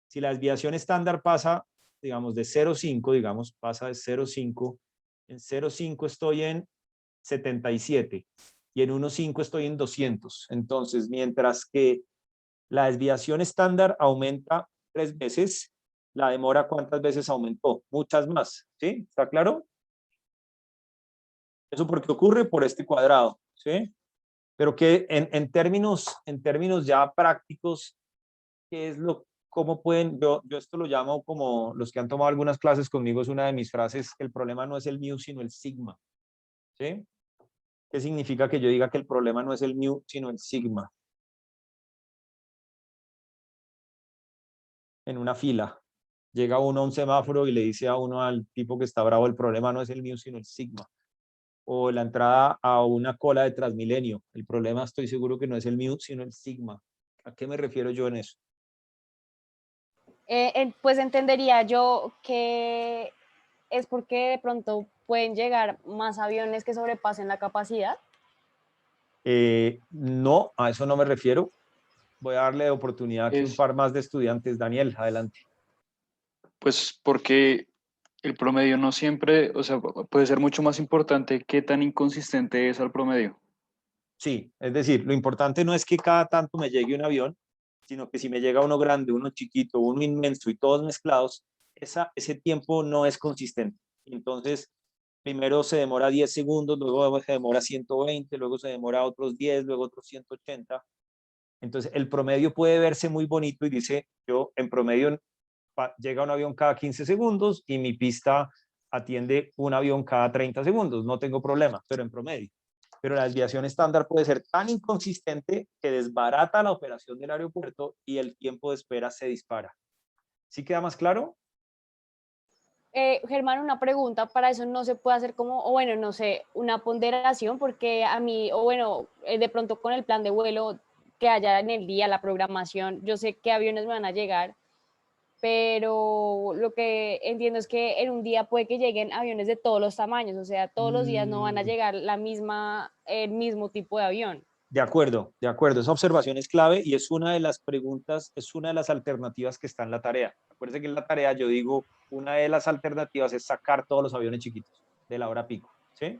Si la desviación estándar pasa, digamos, de 0,5, digamos, pasa de 0,5, en 0,5 estoy en 77 y en 1,5 estoy en 200. Entonces, mientras que la desviación estándar aumenta 3 veces, la demora, ¿cuántas veces aumentó? Muchas más, ¿sí? ¿Está claro? Eso porque ocurre por este cuadrado, ¿sí? Pero que en términos ya prácticos, ¿qué es cómo pueden, yo esto lo llamo como, los que han tomado algunas clases conmigo, es una de mis frases, el problema no es el mu, sino el sigma, ¿sí? ¿Qué significa que yo diga que el problema no es el mu, sino el sigma? En una fila, llega uno a un semáforo y le dice a uno, al tipo que está bravo, el problema no es el mu, sino el sigma. O la entrada a una cola de Transmilenio, el problema estoy seguro que no es el mu, sino el sigma. ¿A qué me refiero yo en eso? Pues entendería yo que es porque de pronto pueden llegar más aviones que sobrepasen la capacidad. No, a eso no me refiero. Voy a darle oportunidad aquí a un Es par más de estudiantes. Daniel, adelante. pues porque el promedio no siempre, o sea, puede ser mucho más importante qué tan inconsistente es al promedio. Sí, es decir, lo importante no es que cada tanto me llegue un avión, sino que si me llega uno grande, uno chiquito, uno inmenso y todos mezclados, ese tiempo no es consistente. Entonces, primero se demora 10 segundos, luego se demora 120, luego se demora otros 10, luego otros 180. Entonces, el promedio puede verse muy bonito y dice, yo en promedio llega un avión cada 15 segundos y mi pista atiende un avión cada 30 segundos, no tengo problema, pero en promedio. Pero la desviación estándar puede ser tan inconsistente que desbarata la operación del aeropuerto y el tiempo de espera se dispara. ¿Sí queda más claro? Germán, una pregunta, para eso no se puede hacer como, o bueno, no sé, una ponderación, porque a mí, o bueno, de pronto con el plan de vuelo que haya en el día, la programación, yo sé qué aviones me van a llegar, pero lo que entiendo es que en un día puede que lleguen aviones de todos los tamaños, o sea, todos los días no van a llegar el mismo tipo de avión. De acuerdo, de acuerdo. Esa observación es clave y es una de las preguntas, es una de las alternativas que está en la tarea. Acuérdense que en la tarea yo digo, una de las alternativas es sacar todos los aviones chiquitos de la hora pico, ¿sí?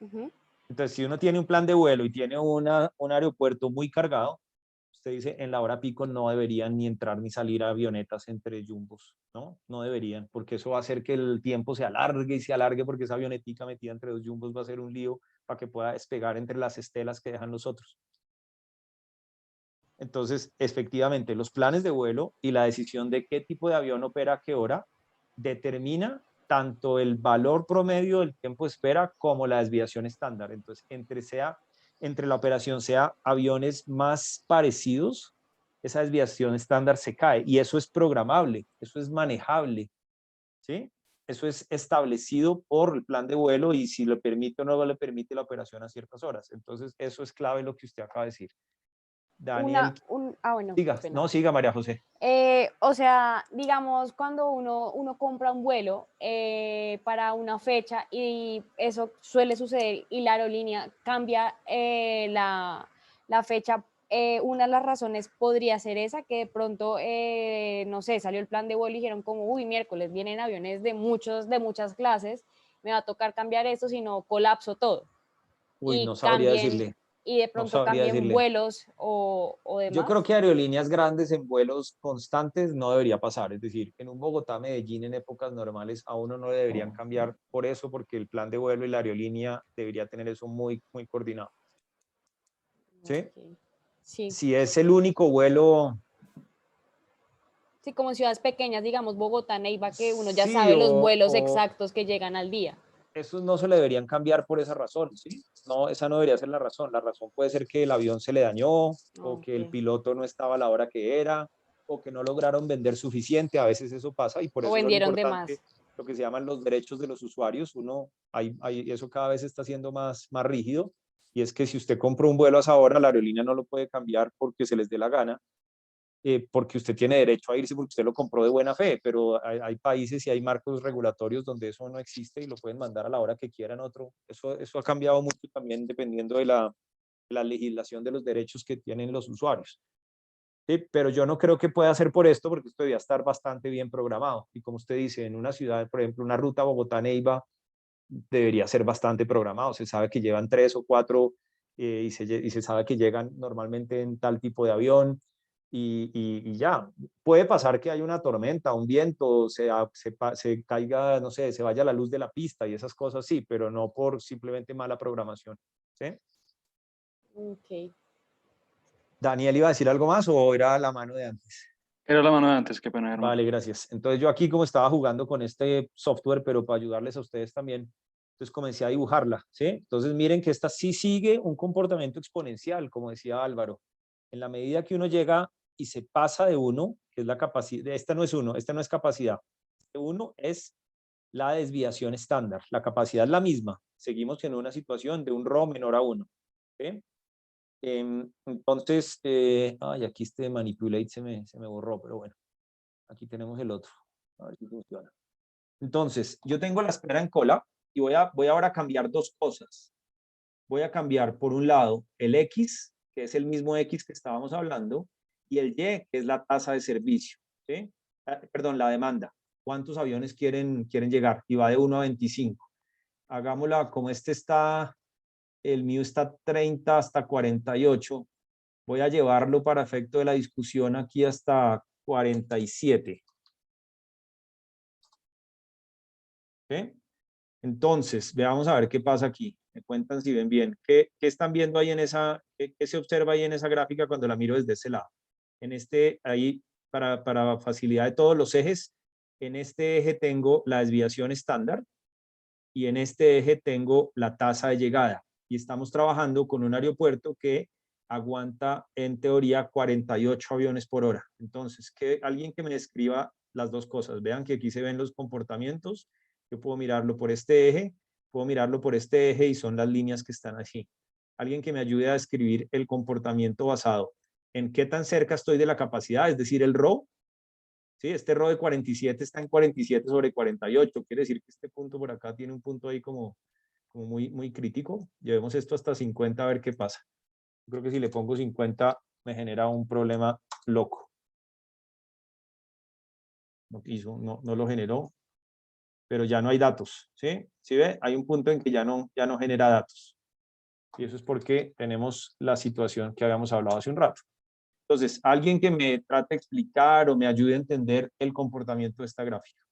Ujú. Entonces, si uno tiene un plan de vuelo y tiene un aeropuerto muy cargado, usted dice, en la hora pico no deberían ni entrar ni salir avionetas entre jumbos, ¿no? No deberían, porque eso va a hacer que el tiempo se alargue y se alargue, porque esa avionetica metida entre dos jumbos va a ser un lío para que pueda despegar entre las estelas que dejan los otros. Entonces, efectivamente, los planes de vuelo y la decisión de qué tipo de avión opera a qué hora determina tanto el valor promedio del tiempo de espera como la desviación estándar. Entonces, entre la operación sea aviones más parecidos, esa desviación estándar se cae y eso es programable, eso es manejable, ¿sí? Eso es establecido por el plan de vuelo y si le permite o no le permite la operación a ciertas horas. Entonces, eso es clave lo que usted acaba de decir. Daniel, Bueno, qué siga, pena. no, siga María José. O sea, digamos, cuando uno compra un vuelo para una fecha y eso suele suceder y la aerolínea cambia la fecha, una de las razones podría ser esa, que de pronto, no sé, salió el plan de vuelo y dijeron como, uy, miércoles vienen aviones de muchas clases, me va a tocar cambiar esto, si no colapso todo. Uy, Y no sabría cambien, decirle. y de No pronto sabría cambien decirle. vuelos o Yo demás. creo que aerolíneas grandes en vuelos constantes no debería pasar. Es decir, en un Bogotá-Medellín en épocas normales a uno no le deberían cambiar por eso, porque el plan de vuelo y la aerolínea debería tener eso muy, muy coordinado. ¿Sí? Ok. Sí, Si es el único vuelo, sí, como en ciudades pequeñas, digamos Bogotá, Neiva, que uno ya sí, sabe los vuelos o exactos que llegan al día. esos no se le deberían cambiar por esa razón, ¿sí? No, esa no debería ser la razón. La razón puede ser que el avión se le dañó, o que el Ok. piloto no estaba a la hora que era, o que no lograron vender suficiente. A veces eso pasa y por O eso es lo vendieron de más. importante, lo que se llaman los derechos de los usuarios. Eso cada vez está siendo más rígido. Y es que si usted compra un vuelo a esa hora, la aerolínea no lo puede cambiar porque se les dé la gana, porque usted tiene derecho a irse porque usted lo compró de buena fe, pero hay países y hay marcos regulatorios donde eso no existe y lo pueden mandar a la hora que quieran otro. Eso ha cambiado mucho también dependiendo de la legislación de los derechos que tienen los usuarios. Sí, pero yo no creo que pueda ser por esto, porque esto debería estar bastante bien programado. Y como usted dice, en una ciudad, por ejemplo, una ruta Bogotá-Neiva debería ser bastante programado. Se sabe que llevan 3 o 4 y se sabe que llegan normalmente en tal tipo de avión y ya. Puede pasar que haya una tormenta, un viento, se caiga, no sé, se vaya la luz de la pista y esas cosas sí, pero no por simplemente mala programación. ¿Sí? Ok. Daniel, ¿iba a decir algo más o era la mano de antes? Era la mano de antes, qué pena, Germán. Vale, gracias. Entonces yo aquí como estaba jugando con este software, pero para ayudarles a ustedes también, entonces comencé a dibujarla, ¿sí? Entonces miren que esta sí sigue un comportamiento exponencial, como decía Álvaro. En la medida que uno llega y se pasa de 1, que es la capacidad, esta no es 1, esta no es capacidad. Este 1 es la desviación estándar. La capacidad es la misma. Seguimos en una situación de un ρ menor a 1. ¿Sí? Entonces, aquí este manipulate se me borró, pero bueno. Aquí tenemos el otro. A ver si funciona. Entonces, yo tengo la espera en cola y voy ahora a cambiar dos cosas. Voy a cambiar, por un lado, el X, que es el mismo X que estábamos hablando, y el Y, que es la tasa de servicio. ¿Sí? Perdón, la demanda. ¿Cuántos aviones quieren llegar? Y va de 1 a 25. Hagámosla como este está, el mío está 30 hasta 48. Voy a llevarlo para efecto de la discusión aquí hasta 47. ¿Sí? Entonces, veamos a ver qué pasa aquí. Me cuentan si ven bien. ¿Qué están viendo ahí en esa, qué se observa ahí en esa gráfica cuando la miro desde ese lado? En este, ahí, para facilidad de todos los ejes, en este eje tengo la desviación estándar y en este eje tengo la tasa de llegada. Y estamos trabajando con un aeropuerto que aguanta, en teoría, 48 aviones por hora. Entonces, alguien que me describa las dos cosas. Vean que aquí se ven los comportamientos. Yo puedo mirarlo por este eje, puedo mirarlo por este eje y son las líneas que están allí. Alguien que me ayude a describir el comportamiento basado en qué tan cerca estoy de la capacidad, es decir, el ρ. Sí, este ρ de 47 está en 47 sobre 48. Quiere decir que este punto por acá tiene un punto ahí como muy, muy crítico. Llevemos esto hasta 50 a ver qué pasa. Yo creo que si le pongo 50 me genera un problema loco. No lo generó, pero ya no hay datos. ¿Sí? ¿Sí ve? Hay un punto en que ya no genera datos. Y eso es porque tenemos la situación que habíamos hablado hace un rato. Entonces, alguien que me trate de explicar o me ayude a entender el comportamiento de esta gráfica.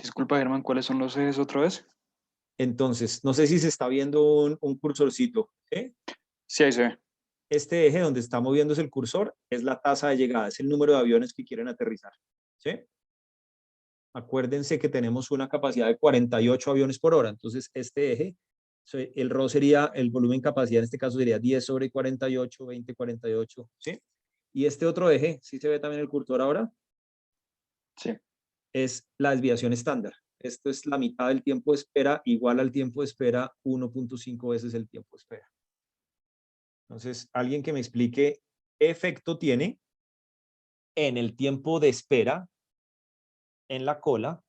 Disculpa, Germán, ¿cuáles son los ejes otra vez? Entonces, no sé si se está viendo un cursorcito. ¿Sí? Sí, ahí se ve. Este eje donde está moviéndose el cursor es la tasa de llegada, es el número de aviones que quieren aterrizar. ¿Sí? Acuérdense que tenemos una capacidad de 48 aviones por hora. Entonces, este eje, el ρ sería, el volumen capacidad en este caso sería 10 sobre 48, 20, 48. ¿Sí? Y este otro eje, ¿sí se ve también el cursor ahora? Sí. Es la desviación estándar. Esto es la mitad del tiempo de espera, igual al tiempo de espera 1.5 veces el tiempo de espera. Entonces, alguien que me explique qué efecto tiene en el tiempo de espera en la cola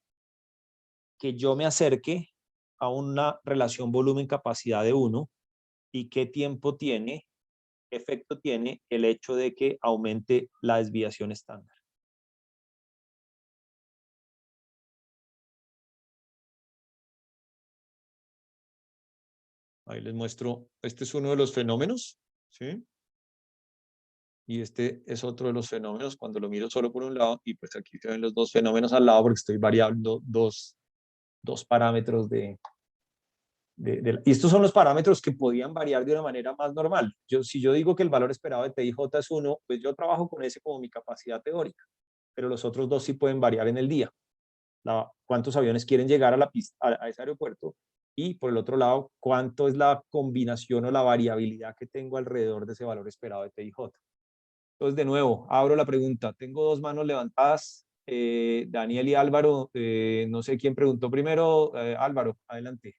que yo me acerque a una relación volumen-capacidad de 1 y qué tiempo tiene, qué efecto tiene el hecho de que aumente la desviación estándar. Ahí les muestro, este es uno de los fenómenos, ¿sí? Y este es otro de los fenómenos cuando lo miro solo por un lado, y pues aquí se ven los dos fenómenos al lado porque estoy variando dos parámetros y estos son los parámetros que podían variar de una manera más normal. Si yo digo que el valor esperado de TIJ es 1, pues yo trabajo con ese como mi capacidad teórica, pero los otros dos sí pueden variar en el día. Cuántos aviones quieren llegar a la pista, a ese aeropuerto, y por el otro lado, cuánto es la combinación o la variabilidad que tengo alrededor de ese valor esperado de TIJ. Entonces, de nuevo, abro la pregunta. Tengo dos manos levantadas, Daniel y Álvaro. No sé quién preguntó primero. Álvaro, adelante.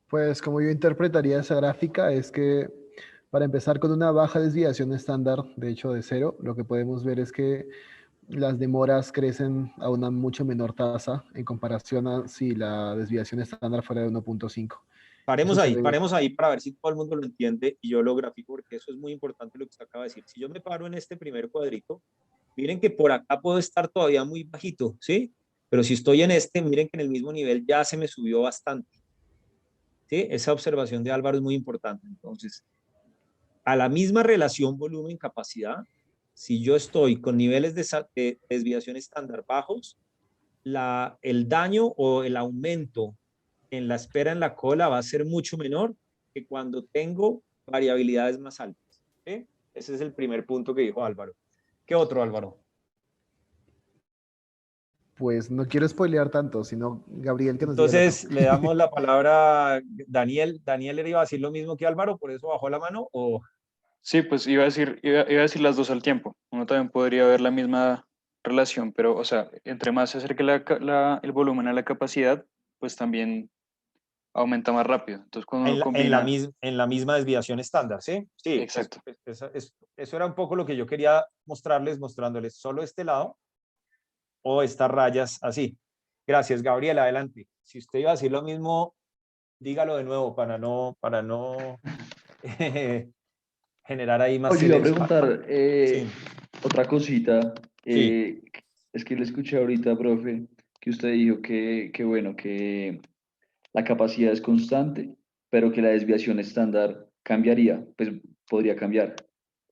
Pues como yo interpretaría esa gráfica es que para empezar con una baja desviación estándar, de hecho de 0, lo que podemos ver es que las demoras crecen a una mucho menor tasa en comparación a si la desviación estándar fuera de 1.5. Eso se ve. Paremos ahí para ver si todo el mundo lo entiende y yo lo grafico porque eso es muy importante lo que usted acaba de decir. Si yo me paro en este primer cuadrito, miren que por acá puedo estar todavía muy bajito, ¿sí? Pero si estoy en este, miren que en el mismo nivel ya se me subió bastante. ¿Sí? Esa observación de Álvaro es muy importante. Entonces, a la misma relación volumen-capacidad, si yo estoy con niveles de desviación estándar bajos, el daño o el aumento en la espera en la cola va a ser mucho menor que cuando tengo variabilidades más altas. ¿Sí? Ese es el primer punto que dijo Álvaro. ¿Qué otro, Álvaro? Pues no quiero spoilear tanto, sino Gabriel que nos diga el otro. Entonces le damos la palabra a Daniel. Daniel le iba a decir lo mismo que Álvaro, por eso bajó la mano. ¿O? Sí, pues iba a decir las dos al tiempo. Uno también podría ver la misma relación, pero, o sea, entre más se acerque el volumen a la capacidad, pues también aumenta más rápido. Entonces, cuando uno combina... En la misma desviación estándar, ¿sí? Sí, Exacto. Eso era un poco lo que yo quería mostrándoles solo este lado o estas rayas así. Gracias, Gabriela, adelante. Si usted iba a decir lo mismo, dígalo de nuevo para no generar ahí más Oye, iba a silencio. preguntar Sí, otra cosita. sí. Es que le escuché ahorita, profe, que usted dijo que bueno, que la capacidad es constante, pero que la desviación estándar cambiaría, pues podría cambiar.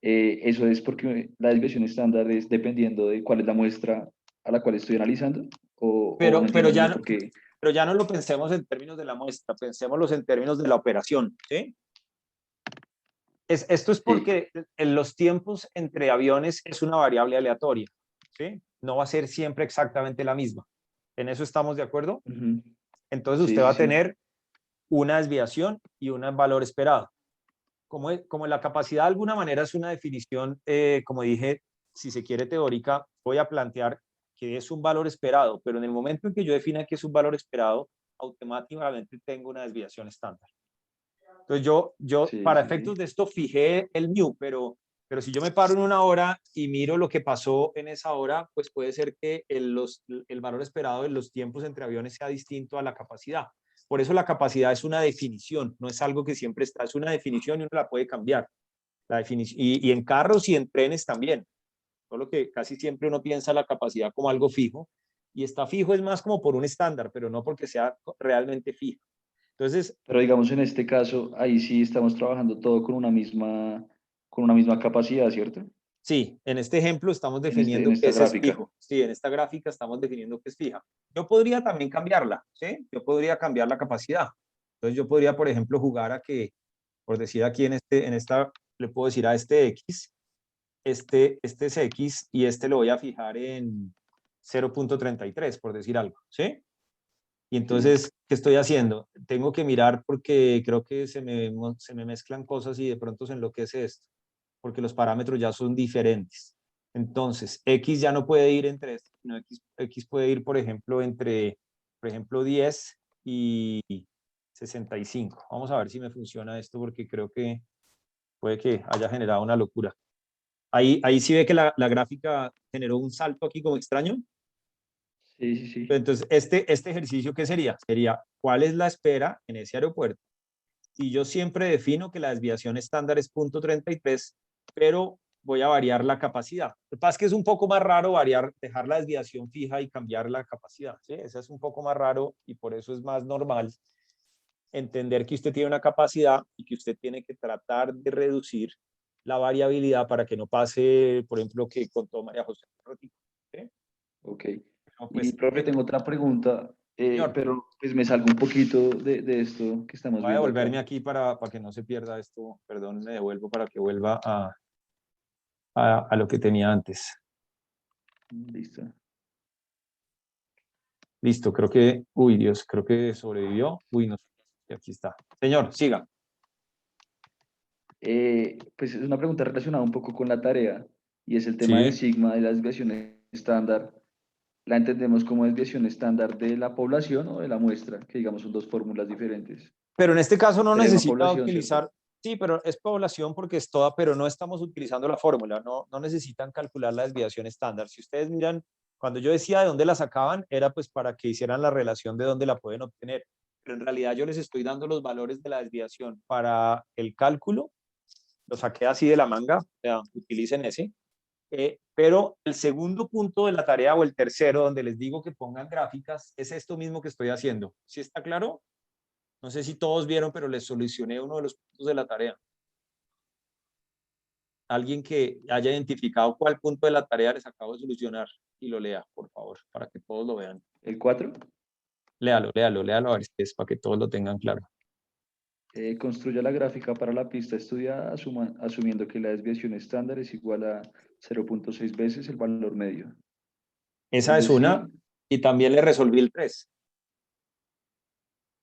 Eso es porque la desviación estándar es dependiendo de cuál es la muestra a la cual estoy analizando, o no Pero entiendo muy bien ya, por qué. pero ya no lo pensemos en términos de la muestra, pensémoslos en términos de la operación, ¿sí? Esto es Sí. porque en los tiempos entre aviones es una variable aleatoria, ¿sí? No va a ser siempre exactamente la misma. ¿En eso estamos de acuerdo? Ujú. Entonces Sí, usted va sí, a sí. tener una desviación y un valor esperado. Como la capacidad de alguna manera es una definición, como dije, si se quiere teórica, voy a plantear que es un valor esperado, pero en el momento en que yo defina que es un valor esperado, automáticamente tengo una desviación estándar. Entonces yo Sí, para sí, efectos sí. de esto fijé el mu, pero si yo me paro en una hora y miro lo que pasó en esa hora, pues puede ser que el valor esperado de los tiempos entre aviones sea distinto a la capacidad. Por eso la capacidad es una definición, no es algo que siempre está, es una definición y uno la puede cambiar. La definición, y en carros y en trenes también. Solo que casi siempre uno piensa la capacidad como algo fijo, y está fijo es más como por un estándar, pero no porque sea realmente fijo. Entonces, Pero digamos en este caso, ahí sí estamos trabajando todo con una misma capacidad, ¿cierto? sí, en este ejemplo estamos En definiendo que esta ese es gráfica. fijo. Sí, en esta gráfica estamos definiendo que es fija. Yo podría también cambiarla, ¿sí? Yo podría cambiar la capacidad. Entonces yo podría, por ejemplo, jugar a que, por decir aquí en esta, le puedo decir a este X, este es X y este lo voy a fijar en 0.33, por decir algo, ¿sí? Y Sí. entonces, ¿qué estoy haciendo? Tengo que mirar porque creo que se me mezclan cosas y de pronto se enloquece esto, porque los parámetros ya son diferentes. Entonces, X ya no puede ir entre estos, sino X puede ir, por ejemplo, 10 y 65. Vamos a ver si me funciona esto porque creo que puede que haya generado una locura. Ahí sí ve que la gráfica generó un salto aquí como extraño. Sí, sí, sí. Entonces, este ejercicio, ¿qué sería? Sería, ¿cuál es la espera en ese aeropuerto? Y yo siempre defino que la desviación estándar es 0.33, pero voy a variar la capacidad. Lo que pasa es que es un poco más raro dejar la desviación fija y cambiar la capacidad, ¿sí? Esa es un poco más raro y por eso es más normal entender que usted tiene una capacidad y que usted tiene que tratar de reducir la variabilidad para que no pase, por ejemplo, que contó María José. ¿Sí? Ok. No, Y pues, profe, tengo otra pregunta, señor, pero pues me salgo un poquito de esto que estamos voy a viendo devolverme acá. aquí para que no se pierda esto. Perdón, me devuelvo para que vuelva a lo que tenía antes. Listo. Listo, creo que, uy Dios, creo que sobrevivió. Uy, no sé, aquí está. Señor, siga. Pues es una pregunta relacionada un poco con la tarea y es el tema del Sí, sigma de la desviación estándar. ¿La entendemos como desviación estándar de la población o de la muestra? Que digamos son dos fórmulas diferentes. pero en este caso no Sería una necesita población, utilizar, ¿cierto? sí, pero es población porque es toda, pero no estamos utilizando la fórmula, no necesitan calcular la desviación estándar. Si ustedes miran, cuando yo decía de dónde la sacaban, era pues para que hicieran la relación de dónde la pueden obtener. Pero en realidad yo les estoy dando los valores de la desviación para el cálculo, lo saqué así de la manga, o sea, utilicen ese. Pero el segundo punto de la tarea o el tercero, donde les digo que pongan gráficas, es esto mismo que estoy haciendo. ¿Sí está claro? No sé si todos vieron, pero les solucioné uno de los puntos de la tarea. Alguien que haya identificado cuál punto de la tarea les acabo de solucionar y lo lea, por favor, para que todos lo vean. ¿El 4? Léalo a ver si es para que todos lo tengan claro. Construya la gráfica para la pista estudiada asumiendo que la desviación estándar es igual a 0.6 veces el valor medio. Esa Es es decir, una, y también le resolví el 3.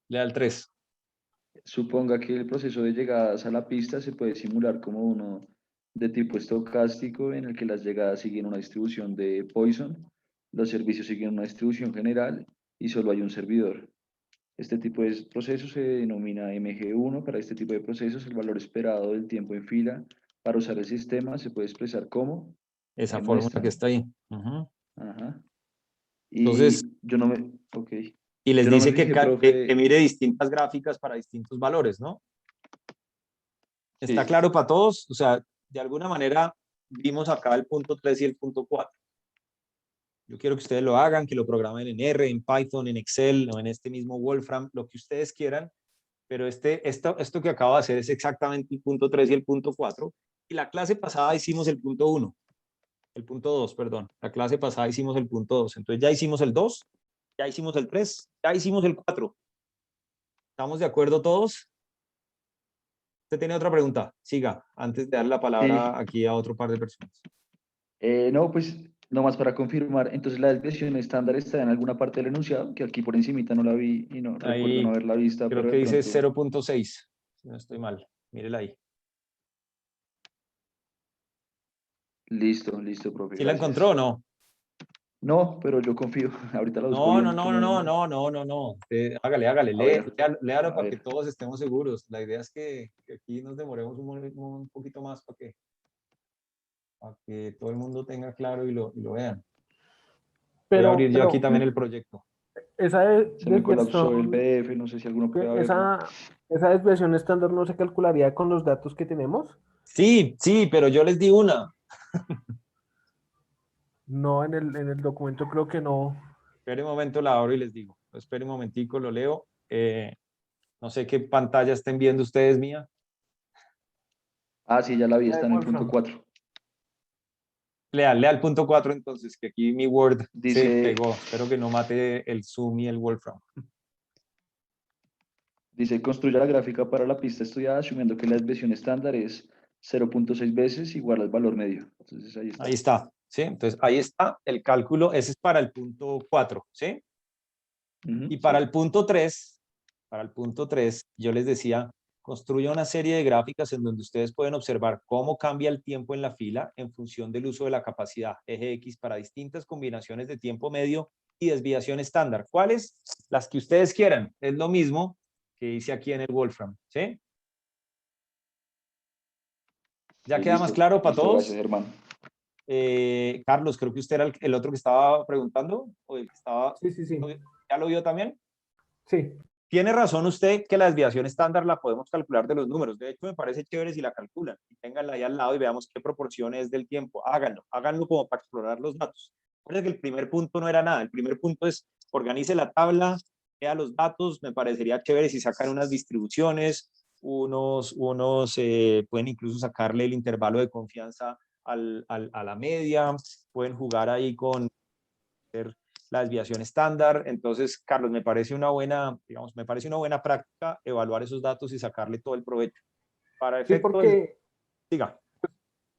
Lea el 3. suponga que el proceso de llegadas a la pista se puede simular como uno de tipo estocástico en el que las llegadas siguen una distribución de Poisson, los servicios siguen una distribución general y solo hay un servidor. Este tipo de proceso se denomina MG1. Para este tipo de procesos, el valor esperado del tiempo en fila para usar el sistema se puede expresar como Esa fórmula que muestra. está ahí. Ujú. Ajá. Entonces, Y yo no me, ok. y les Yo no me dice que, fijé, que profe. mire distintas gráficas para distintos valores, ¿no? ¿Está Sí, claro para todos? O sea, de alguna manera vimos acá el punto 3 y el punto 4. Yo quiero que ustedes lo hagan, que lo programen en R, en Python, en Excel o en este mismo Wolfram, lo que ustedes quieran, pero esto que acabo de hacer es exactamente el punto 3 y el punto 4. Y la clase pasada hicimos el punto 1, el punto 2, perdón. La clase pasada hicimos el punto 2. Entonces ya hicimos el 2, ya hicimos el 3, ya hicimos el 4. ¿Estamos de acuerdo todos? ¿Usted tiene otra pregunta? Siga, antes de dar la sí. palabra aquí a otro par de personas. No, pues nomás para confirmar, entonces la desviación estándar está en alguna parte del enunciado, que aquí por encimita no la vi y no recuerdo no Ahí haberla vista, creo pero que de dice pronto. 0.6, si no estoy mal. Mírela ahí. Listo, listo, profe, ¿Sí la encontró gracias. o no? No, pero yo confío. Ahorita la busco No, no, bien, no, no, no, como, no, no, no, no. Hágale, a ver, léalo a para que ver. todos estemos seguros. La idea es que aquí nos demoremos un poquito más para que todo el mundo tenga claro y lo vean. Voy a abrir yo aquí Pero también el proyecto. esa Se me colapsó el desviación, PDF, no sé si alguno puede verlo. esa desviación estándar no se calcularía con los datos que tenemos. Sí, sí, pero yo les di una. No, en el documento creo que no. Espere un momento, la abro y les digo. Espere un momentico, lo leo. No sé qué pantalla estén viendo ustedes mía. Ah, sí, ya la vi, La de está en el punto Wolfram. 4. Lea el punto 4 entonces, que aquí mi Word se Dice, pegó. Espero que no mate el Zoom y el Wolfram. dice, construya la gráfica para la pista estudiada asumiendo que la desviación estándar es 0.6 veces igual al valor medio. Entonces ahí Ahí está. está, ¿sí? Entonces, ahí está el cálculo. Ese es para el punto 4, ¿sí? Y para Sí. el punto 3, yo les decía, construya una serie de gráficas en donde ustedes pueden observar cómo cambia el tiempo en la fila en función del uso de la capacidad eje X para distintas combinaciones de tiempo medio y desviación estándar. ¿Cuáles? Las que ustedes quieran. Es lo mismo que hice aquí en el Wolfram, ¿sí? ¿Ya queda más Listo, claro para listo, gracias, todos? hermano. Carlos, creo que usted era el otro que estaba preguntando, o el que estaba, Sí, sí, sí. ¿ya lo vio también? Sí. Tiene razón usted que la desviación estándar la podemos calcular de los números. De hecho, me parece chévere si la calculan. Y ténganla ahí al lado y veamos qué proporción es del tiempo. Háganlo como para explorar los datos. Recuerden que el primer punto no era nada. El primer punto es organice la tabla, vea los datos, me parecería chévere si sacan unas distribuciones, pueden incluso sacarle el intervalo de confianza a la media, pueden jugar ahí con la desviación estándar. Entonces, Carlos, me parece una buena, digamos, me parece una buena práctica evaluar esos datos y sacarle todo el provecho. Para Sí, efecto Siga.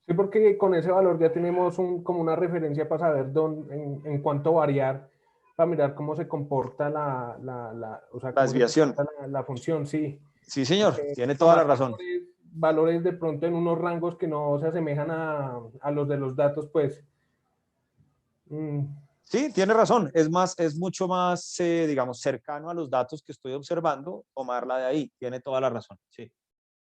sí, porque con ese valor ya tenemos como una referencia para saber en cuánto variar, para mirar cómo se comporta o sea, La cómo se desviación. comporta la función, sí. Sí, señor, Porque tiene toda la tomar razón. valores de pronto en unos rangos que no se asemejan a los de los datos, pues. Sí, tiene razón. Es mucho más, digamos, cercano a los datos que estoy observando, tomarla de ahí. Tiene toda la razón. Sí.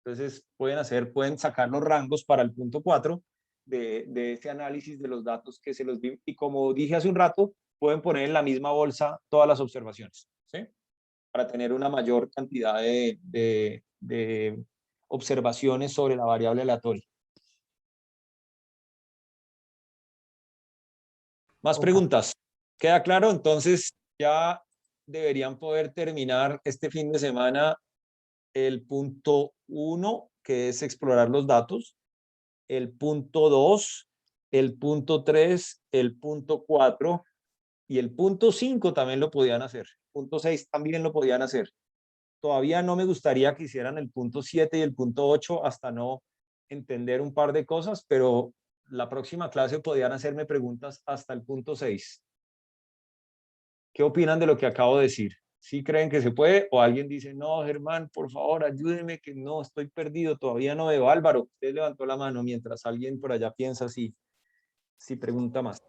Entonces, pueden sacar los rangos para el punto 4 de ese análisis de los datos que se los vi. Y como dije hace un rato, pueden poner en la misma bolsa todas las observaciones, ¿sí? Para tener una mayor cantidad de observaciones sobre la variable aleatoria. Más preguntas. ¿Queda claro? Entonces ya deberían poder terminar este fin de semana el punto 1, que es explorar los datos, el punto 2, el punto 3, el punto 4 y el punto 5 también lo podían hacer. Punto 6 también lo podían hacer. Todavía no me gustaría que hicieran el punto 7 y el punto 8 hasta no entender un par de cosas, pero la próxima clase podían hacerme preguntas hasta el punto 6. ¿Qué opinan de lo que acabo de decir? ¿Sí creen que se puede? ¿O alguien dice, no, Germán, por favor, ayúdeme, que no, estoy perdido, todavía no veo? Álvaro, usted levantó la mano mientras alguien por allá piensa si pregunta más.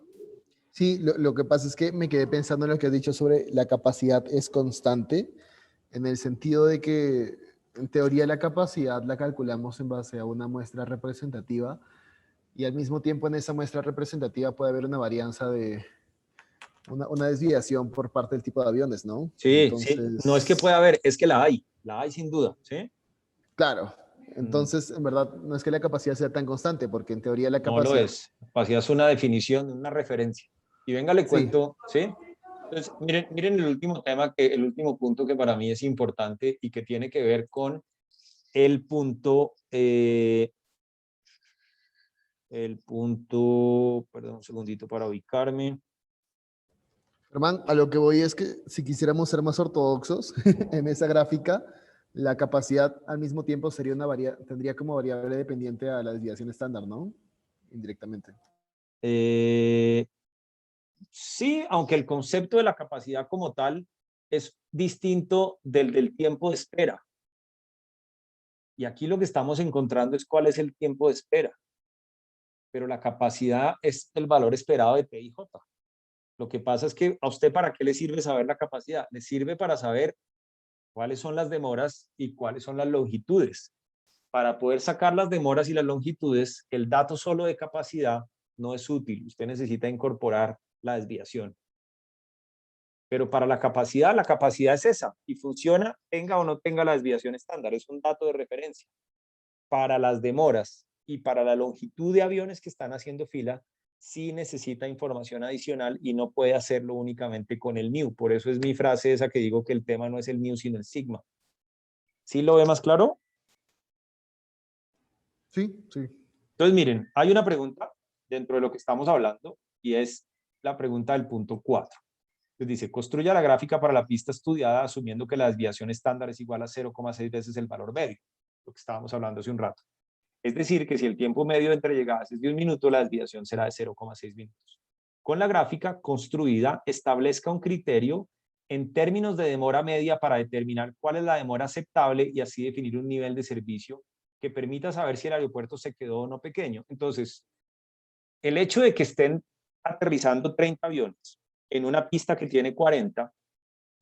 Sí, lo que pasa es que me quedé pensando en lo que has dicho sobre la capacidad es constante, en el sentido de que en teoría la capacidad la calculamos en base a una muestra representativa y al mismo tiempo en esa muestra representativa puede haber una varianza de una desviación por parte del tipo de aviones, ¿no? Sí, Entonces, sí, no es que pueda haber, es que la hay sin duda, ¿sí? claro, entonces en verdad no es que la capacidad sea tan constante, porque en teoría la No lo capacidad... es. Capacidad es una definición, una referencia. Y venga, le Sí, cuento, ¿sí? Entonces, miren el último tema, el último punto que para mí es importante y que tiene que ver con el punto, perdón, un segundito para ubicarme. Germán, a lo que voy es que si quisiéramos ser más ortodoxos en esa gráfica, la capacidad al mismo tiempo sería tendría como variable dependiente a la desviación estándar, ¿no? Indirectamente. Sí, aunque el concepto de la capacidad como tal es distinto del tiempo de espera. Y aquí lo que estamos encontrando es cuál es el tiempo de espera. Pero la capacidad es el valor esperado de T y J. Lo que pasa es que a usted, ¿para qué le sirve saber la capacidad? Le sirve para saber cuáles son las demoras y cuáles son las longitudes. Para poder sacar las demoras y las longitudes, el dato solo de capacidad no es útil. Usted necesita incorporar la desviación. Pero para la capacidad es esa y funciona, tenga o no tenga la desviación estándar. Es un dato de referencia. Para las demoras y para la longitud de aviones que están haciendo fila, sí necesita información adicional y no puede hacerlo únicamente con el mu. Por eso es mi frase esa que digo que el tema no es el mu, sino el sigma. ¿Sí lo ve más claro? Sí, sí. Entonces, miren, hay una pregunta dentro de lo que estamos hablando y es la pregunta del punto 4. Entonces dice, construya la gráfica para la pista estudiada asumiendo que la desviación estándar es igual a 0,6 veces el valor medio, lo que estábamos hablando hace un rato. Es decir, que si el tiempo medio entre llegadas es de 1 minuto, la desviación será de 0,6 minutos. Con la gráfica construida, establezca un criterio en términos de demora media para determinar cuál es la demora aceptable y así definir un nivel de servicio que permita saber si el aeropuerto se quedó o no pequeño. Entonces, el hecho de que estén aterrizando 30 aviones en una pista que tiene 40,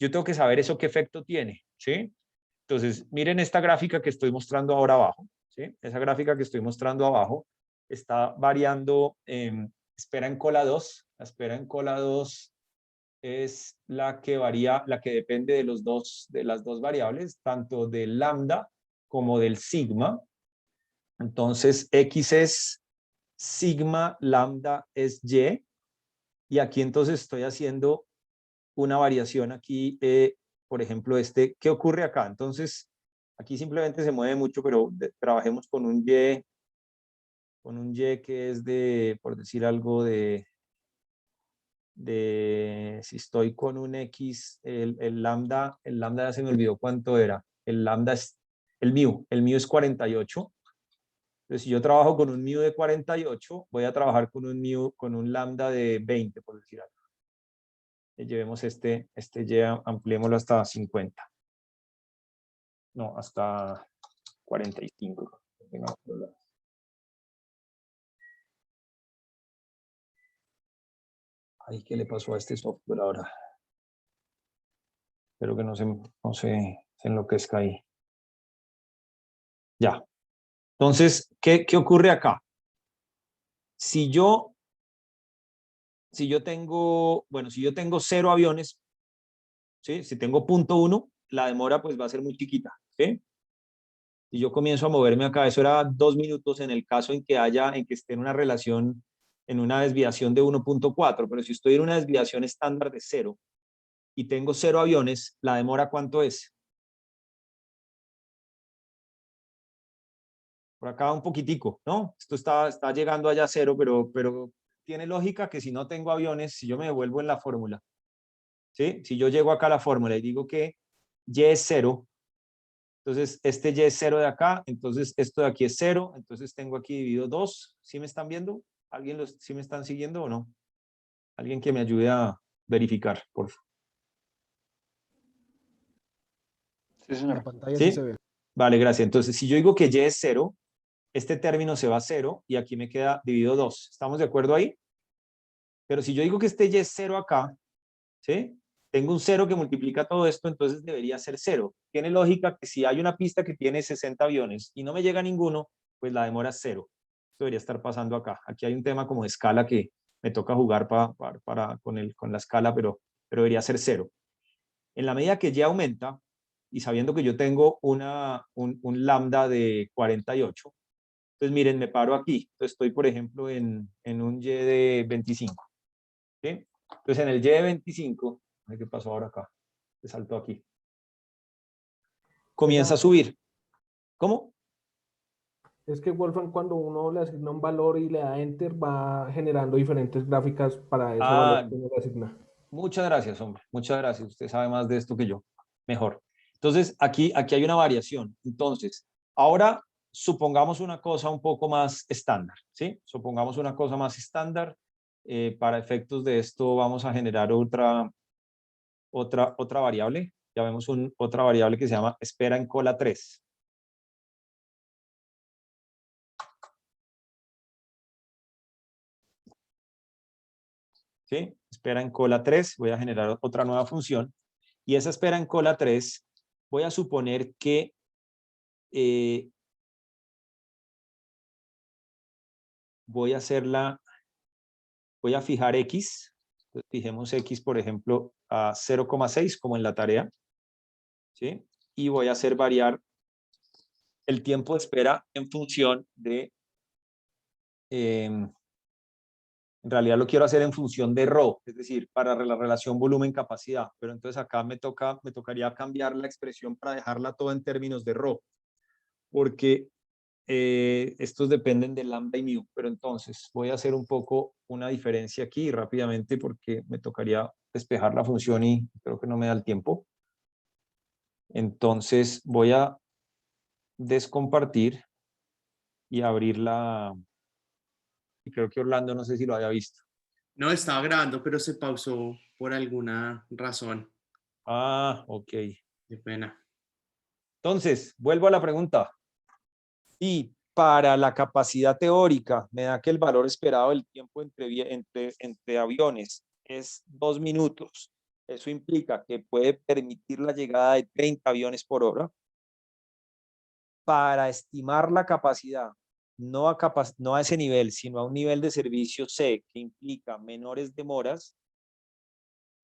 yo tengo que saber eso qué efecto tiene, ¿sí? Entonces, miren esta gráfica que estoy mostrando ahora abajo, ¿sí? Esa gráfica que estoy mostrando abajo está variando espera en cola 2. La espera en cola 2 es la que varía, la que depende de las dos variables, tanto del lambda como del sigma. Entonces, X es sigma, lambda es Y. Y aquí entonces estoy haciendo una variación aquí por ejemplo, ¿qué ocurre acá? Entonces, aquí simplemente se mueve mucho, pero trabajemos con un Y que es de, por decir algo, si estoy con un X, el lambda ya se me olvidó cuánto era. El lambda es el mu es 48. Entonces, si yo trabajo con un mu de 48, voy a trabajar con con un lambda de 20, por decir algo. Llevemos este Y, ampliémoslo hasta 50. No, hasta 45. No, ay, ¿qué le pasó a este software ahora? Espero que se enloquezca ahí. Ya. Entonces, ¿qué ocurre acá? Si yo tengo, bueno, si yo tengo 0 aviones, ¿sí? Si tengo 0.1, la demora pues va a ser muy chiquita, ¿sí? Si yo comienzo a moverme acá, eso era 2 minutos en el caso en que esté en una relación, en una desviación de 1.4, pero si estoy en una desviación estándar de 0 y tengo 0 aviones, ¿la demora cuánto es? Por acá un poquitico, ¿no? Esto está llegando allá a 0, pero tiene lógica que si no tengo aviones, si yo me devuelvo en la fórmula, ¿sí? Si yo llego acá a la fórmula y digo que Y es 0, entonces este Y es 0 de acá, entonces esto de aquí es 0, entonces tengo aquí dividido 2. ¿Sí me están viendo? ¿Sí me están siguiendo o no? Alguien que me ayude a verificar, por favor. Sí, En la señor. pantalla sí ¿Sí? se ve. Vale, gracias. Entonces, si yo digo que Y es 0, este término se va a 0 y aquí me queda dividido 2. ¿Estamos de acuerdo ahí? Pero si yo digo que este Y es 0 acá, ¿sí? Tengo un 0 que multiplica todo esto, entonces debería ser 0. Tiene lógica que si hay una pista que tiene 60 aviones y no me llega ninguno, pues la demora es 0. Esto debería estar pasando acá. Aquí hay un tema como de escala que me toca jugar con la escala, pero debería ser 0. En la medida que Y aumenta, y sabiendo que yo tengo un lambda de 48, entonces miren, me paro aquí. Entonces estoy, por ejemplo, en un Y de 25. ¿Sí? Entonces en el Y de 25, ¿qué pasó ahora acá? Se saltó aquí. Comienza a subir. ¿Cómo? Es que Wolfram, cuando uno le asigna un valor y le da enter, va generando diferentes gráficas para ese valor Ah, que uno le asigna. muchas gracias, hombre. Muchas gracias. Usted sabe más de esto que yo. Mejor. Entonces, aquí hay una variación. Entonces, ahora supongamos una cosa un poco más estándar, ¿sí? Supongamos una cosa más estándar. Para efectos de esto vamos a generar otra variable. Ya vemos otra variable que se llama espera en cola 3. ¿Sí? Espera en cola 3. Voy a generar otra nueva función. Y esa espera en cola 3, voy a suponer que voy a fijar X. Entonces, fijemos X, por ejemplo, a 0,6 como en la tarea. ¿Sí? Y voy a hacer variar el tiempo de espera en función de, en realidad lo quiero hacer en función de ρ, es decir, para la relación volumen-capacidad, pero entonces acá me tocaría cambiar la expresión para dejarla todo en términos de ρ, porque estos dependen de lambda y mu, pero entonces voy a hacer un poco una diferencia aquí rápidamente porque me tocaría despejar la función y creo que no me da el tiempo. Entonces voy a descompartir y abrirla. Y creo que Orlando no sé si lo haya visto. No, estaba grabando, pero se pausó por alguna razón. Ah, ok. Qué pena. Entonces, vuelvo a la pregunta. Y para la capacidad teórica, me da que el valor esperado del tiempo entre aviones es 2 minutos. Eso implica que puede permitir la llegada de 30 aviones por hora. Para estimar la capacidad, no a ese nivel, sino a un nivel de servicio C, que implica menores demoras,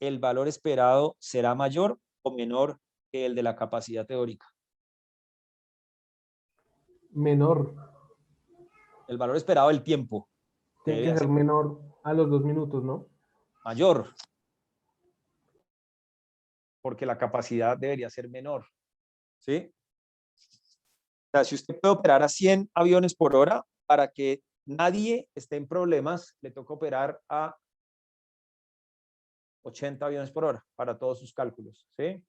el valor esperado será mayor o menor que el de la capacidad teórica. Menor. El valor esperado del tiempo Tiene debe que ser ser menor a los 2 minutos, ¿no? mayor. porque la capacidad debería ser menor, ¿sí? O sea, si usted puede operar a 100 aviones por hora, para que nadie esté en problemas, le toca operar a 80 aviones por hora para todos sus cálculos, ¿sí?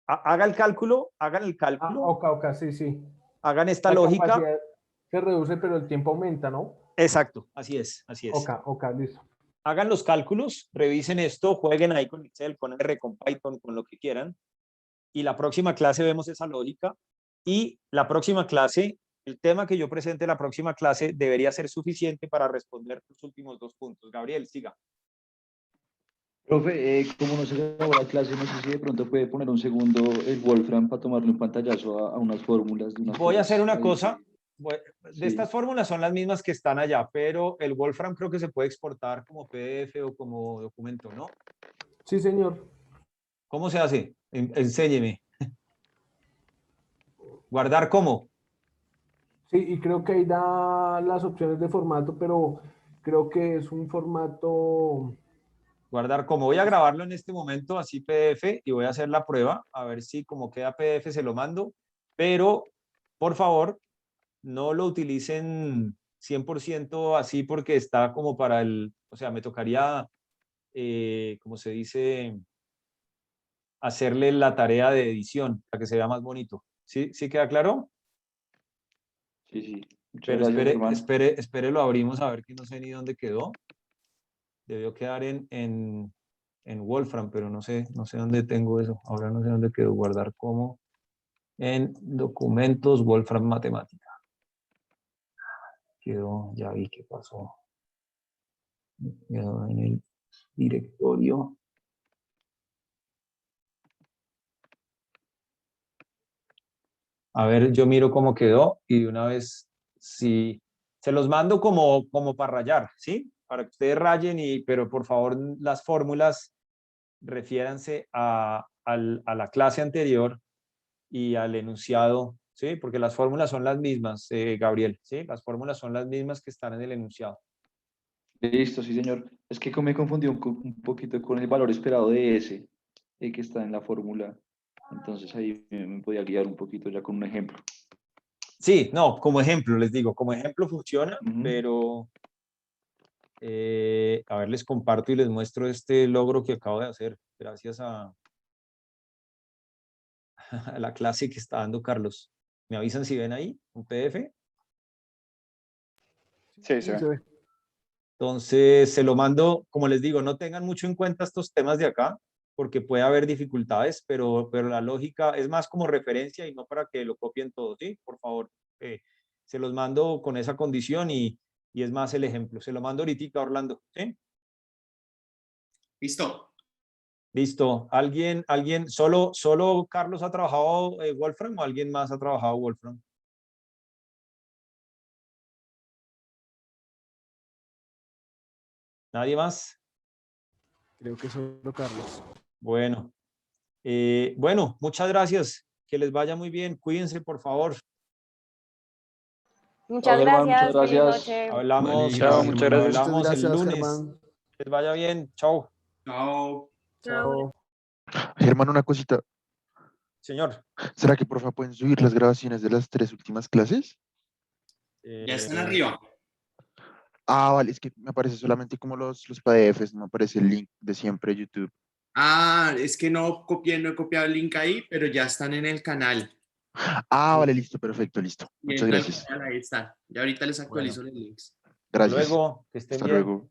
Haga el cálculo, hagan el cálculo, Ok, sí, sí. hagan esta La lógica. capacidad se reduce, pero el tiempo aumenta, ¿no? Exacto, así es, así es. Ok, listo. Hagan los cálculos, revisen esto, jueguen ahí con Excel, con R, con Python, con lo que quieran. Y la próxima clase vemos esa lógica. Y la próxima clase, el tema que yo presente la próxima clase debería ser suficiente para responder los últimos 2 puntos. Gabriel, siga. Profe, como no se acabó la clase, no sé si de pronto puede poner un segundo el Wolfram para tomarle un pantallazo a unas fórmulas de unas Voy a cosas hacer una ahí. cosa. De Sí. estas fórmulas son las mismas que están allá, pero el Wolfram creo que se puede exportar como PDF o como documento, ¿no? Sí, señor. ¿Cómo se hace? Enséñeme. ¿Guardar cómo? Sí, y creo que ahí da las opciones de formato, pero creo que es un formato. Guardar cómo. Voy a grabarlo en este momento, así PDF, y voy a hacer la prueba, a ver si como queda PDF se lo mando, pero por favor, no lo utilicen 100% así porque está como para el, o sea, me tocaría, como se dice, hacerle la tarea de edición para que se vea más bonito. ¿Sí, sí queda claro? Sí, sí. Muchas Pero gracias, hermano. espere, lo abrimos a ver que no sé ni dónde quedó. Debió quedar en Wolfram, pero no sé dónde tengo eso. Ahora no sé dónde quedó. Guardar como en documentos Wolfram Matemática. Quedó, ya vi qué pasó. Quedó en el directorio. A ver, yo miro cómo quedó y de una vez, si se los mando como para rayar, ¿sí? Para que ustedes rayen, pero por favor las fórmulas refiéranse a la clase anterior y al enunciado, ¿sí? Porque las fórmulas son las mismas, Gabriel, ¿sí? Las fórmulas son las mismas que están en el enunciado. Listo, sí, señor. Es que me confundí un poquito con el valor esperado de S, que está en la fórmula. Entonces ahí me podía guiar un poquito ya con un ejemplo. Sí, no, como ejemplo, les digo, como ejemplo funciona, pero a ver, les comparto y les muestro este logro que acabo de hacer gracias a la clase que está dando Carlos. ¿Me avisan si ven ahí un PDF? Sí, Sí, se se ve. ve. Entonces, se lo mando, como les digo, no tengan mucho en cuenta estos temas de acá, porque puede haber dificultades, pero la lógica es más como referencia y no para que lo copien todo, ¿sí? Por favor, se los mando con esa condición y es más el ejemplo. Se lo mando ahorita a Orlando, ¿sí? Listo. Listo. ¿Alguien, solo Carlos ha trabajado Wolfram o alguien más ha trabajado Wolfram? ¿Nadie más? Creo que solo Carlos. Bueno, bueno, muchas gracias. Que les vaya muy bien. Cuídense, por favor. Muchas Vale, hermano, muchas gracias, feliz gracias. noche. Hablamos, Chao, muchas gracias. Muchas hablamos el gracias, lunes. Germán. Que les vaya bien. Chao. Chao. Chao. Chao. Germán, una cosita. Señor. ¿Será que porfa pueden subir las grabaciones de las 3 últimas clases? Ya están arriba. Ah, vale, es que me aparece solamente como los PDFs, no me aparece el link de siempre YouTube. Ah, es que no he copiado el link ahí, pero ya están en el canal. Ah, vale, listo, perfecto, listo. Y Muchas entra al gracias. canal, ahí está. Ya ahorita les actualizo Bueno. los links. Hasta Gracias. luego. Que estén Hasta bien. luego.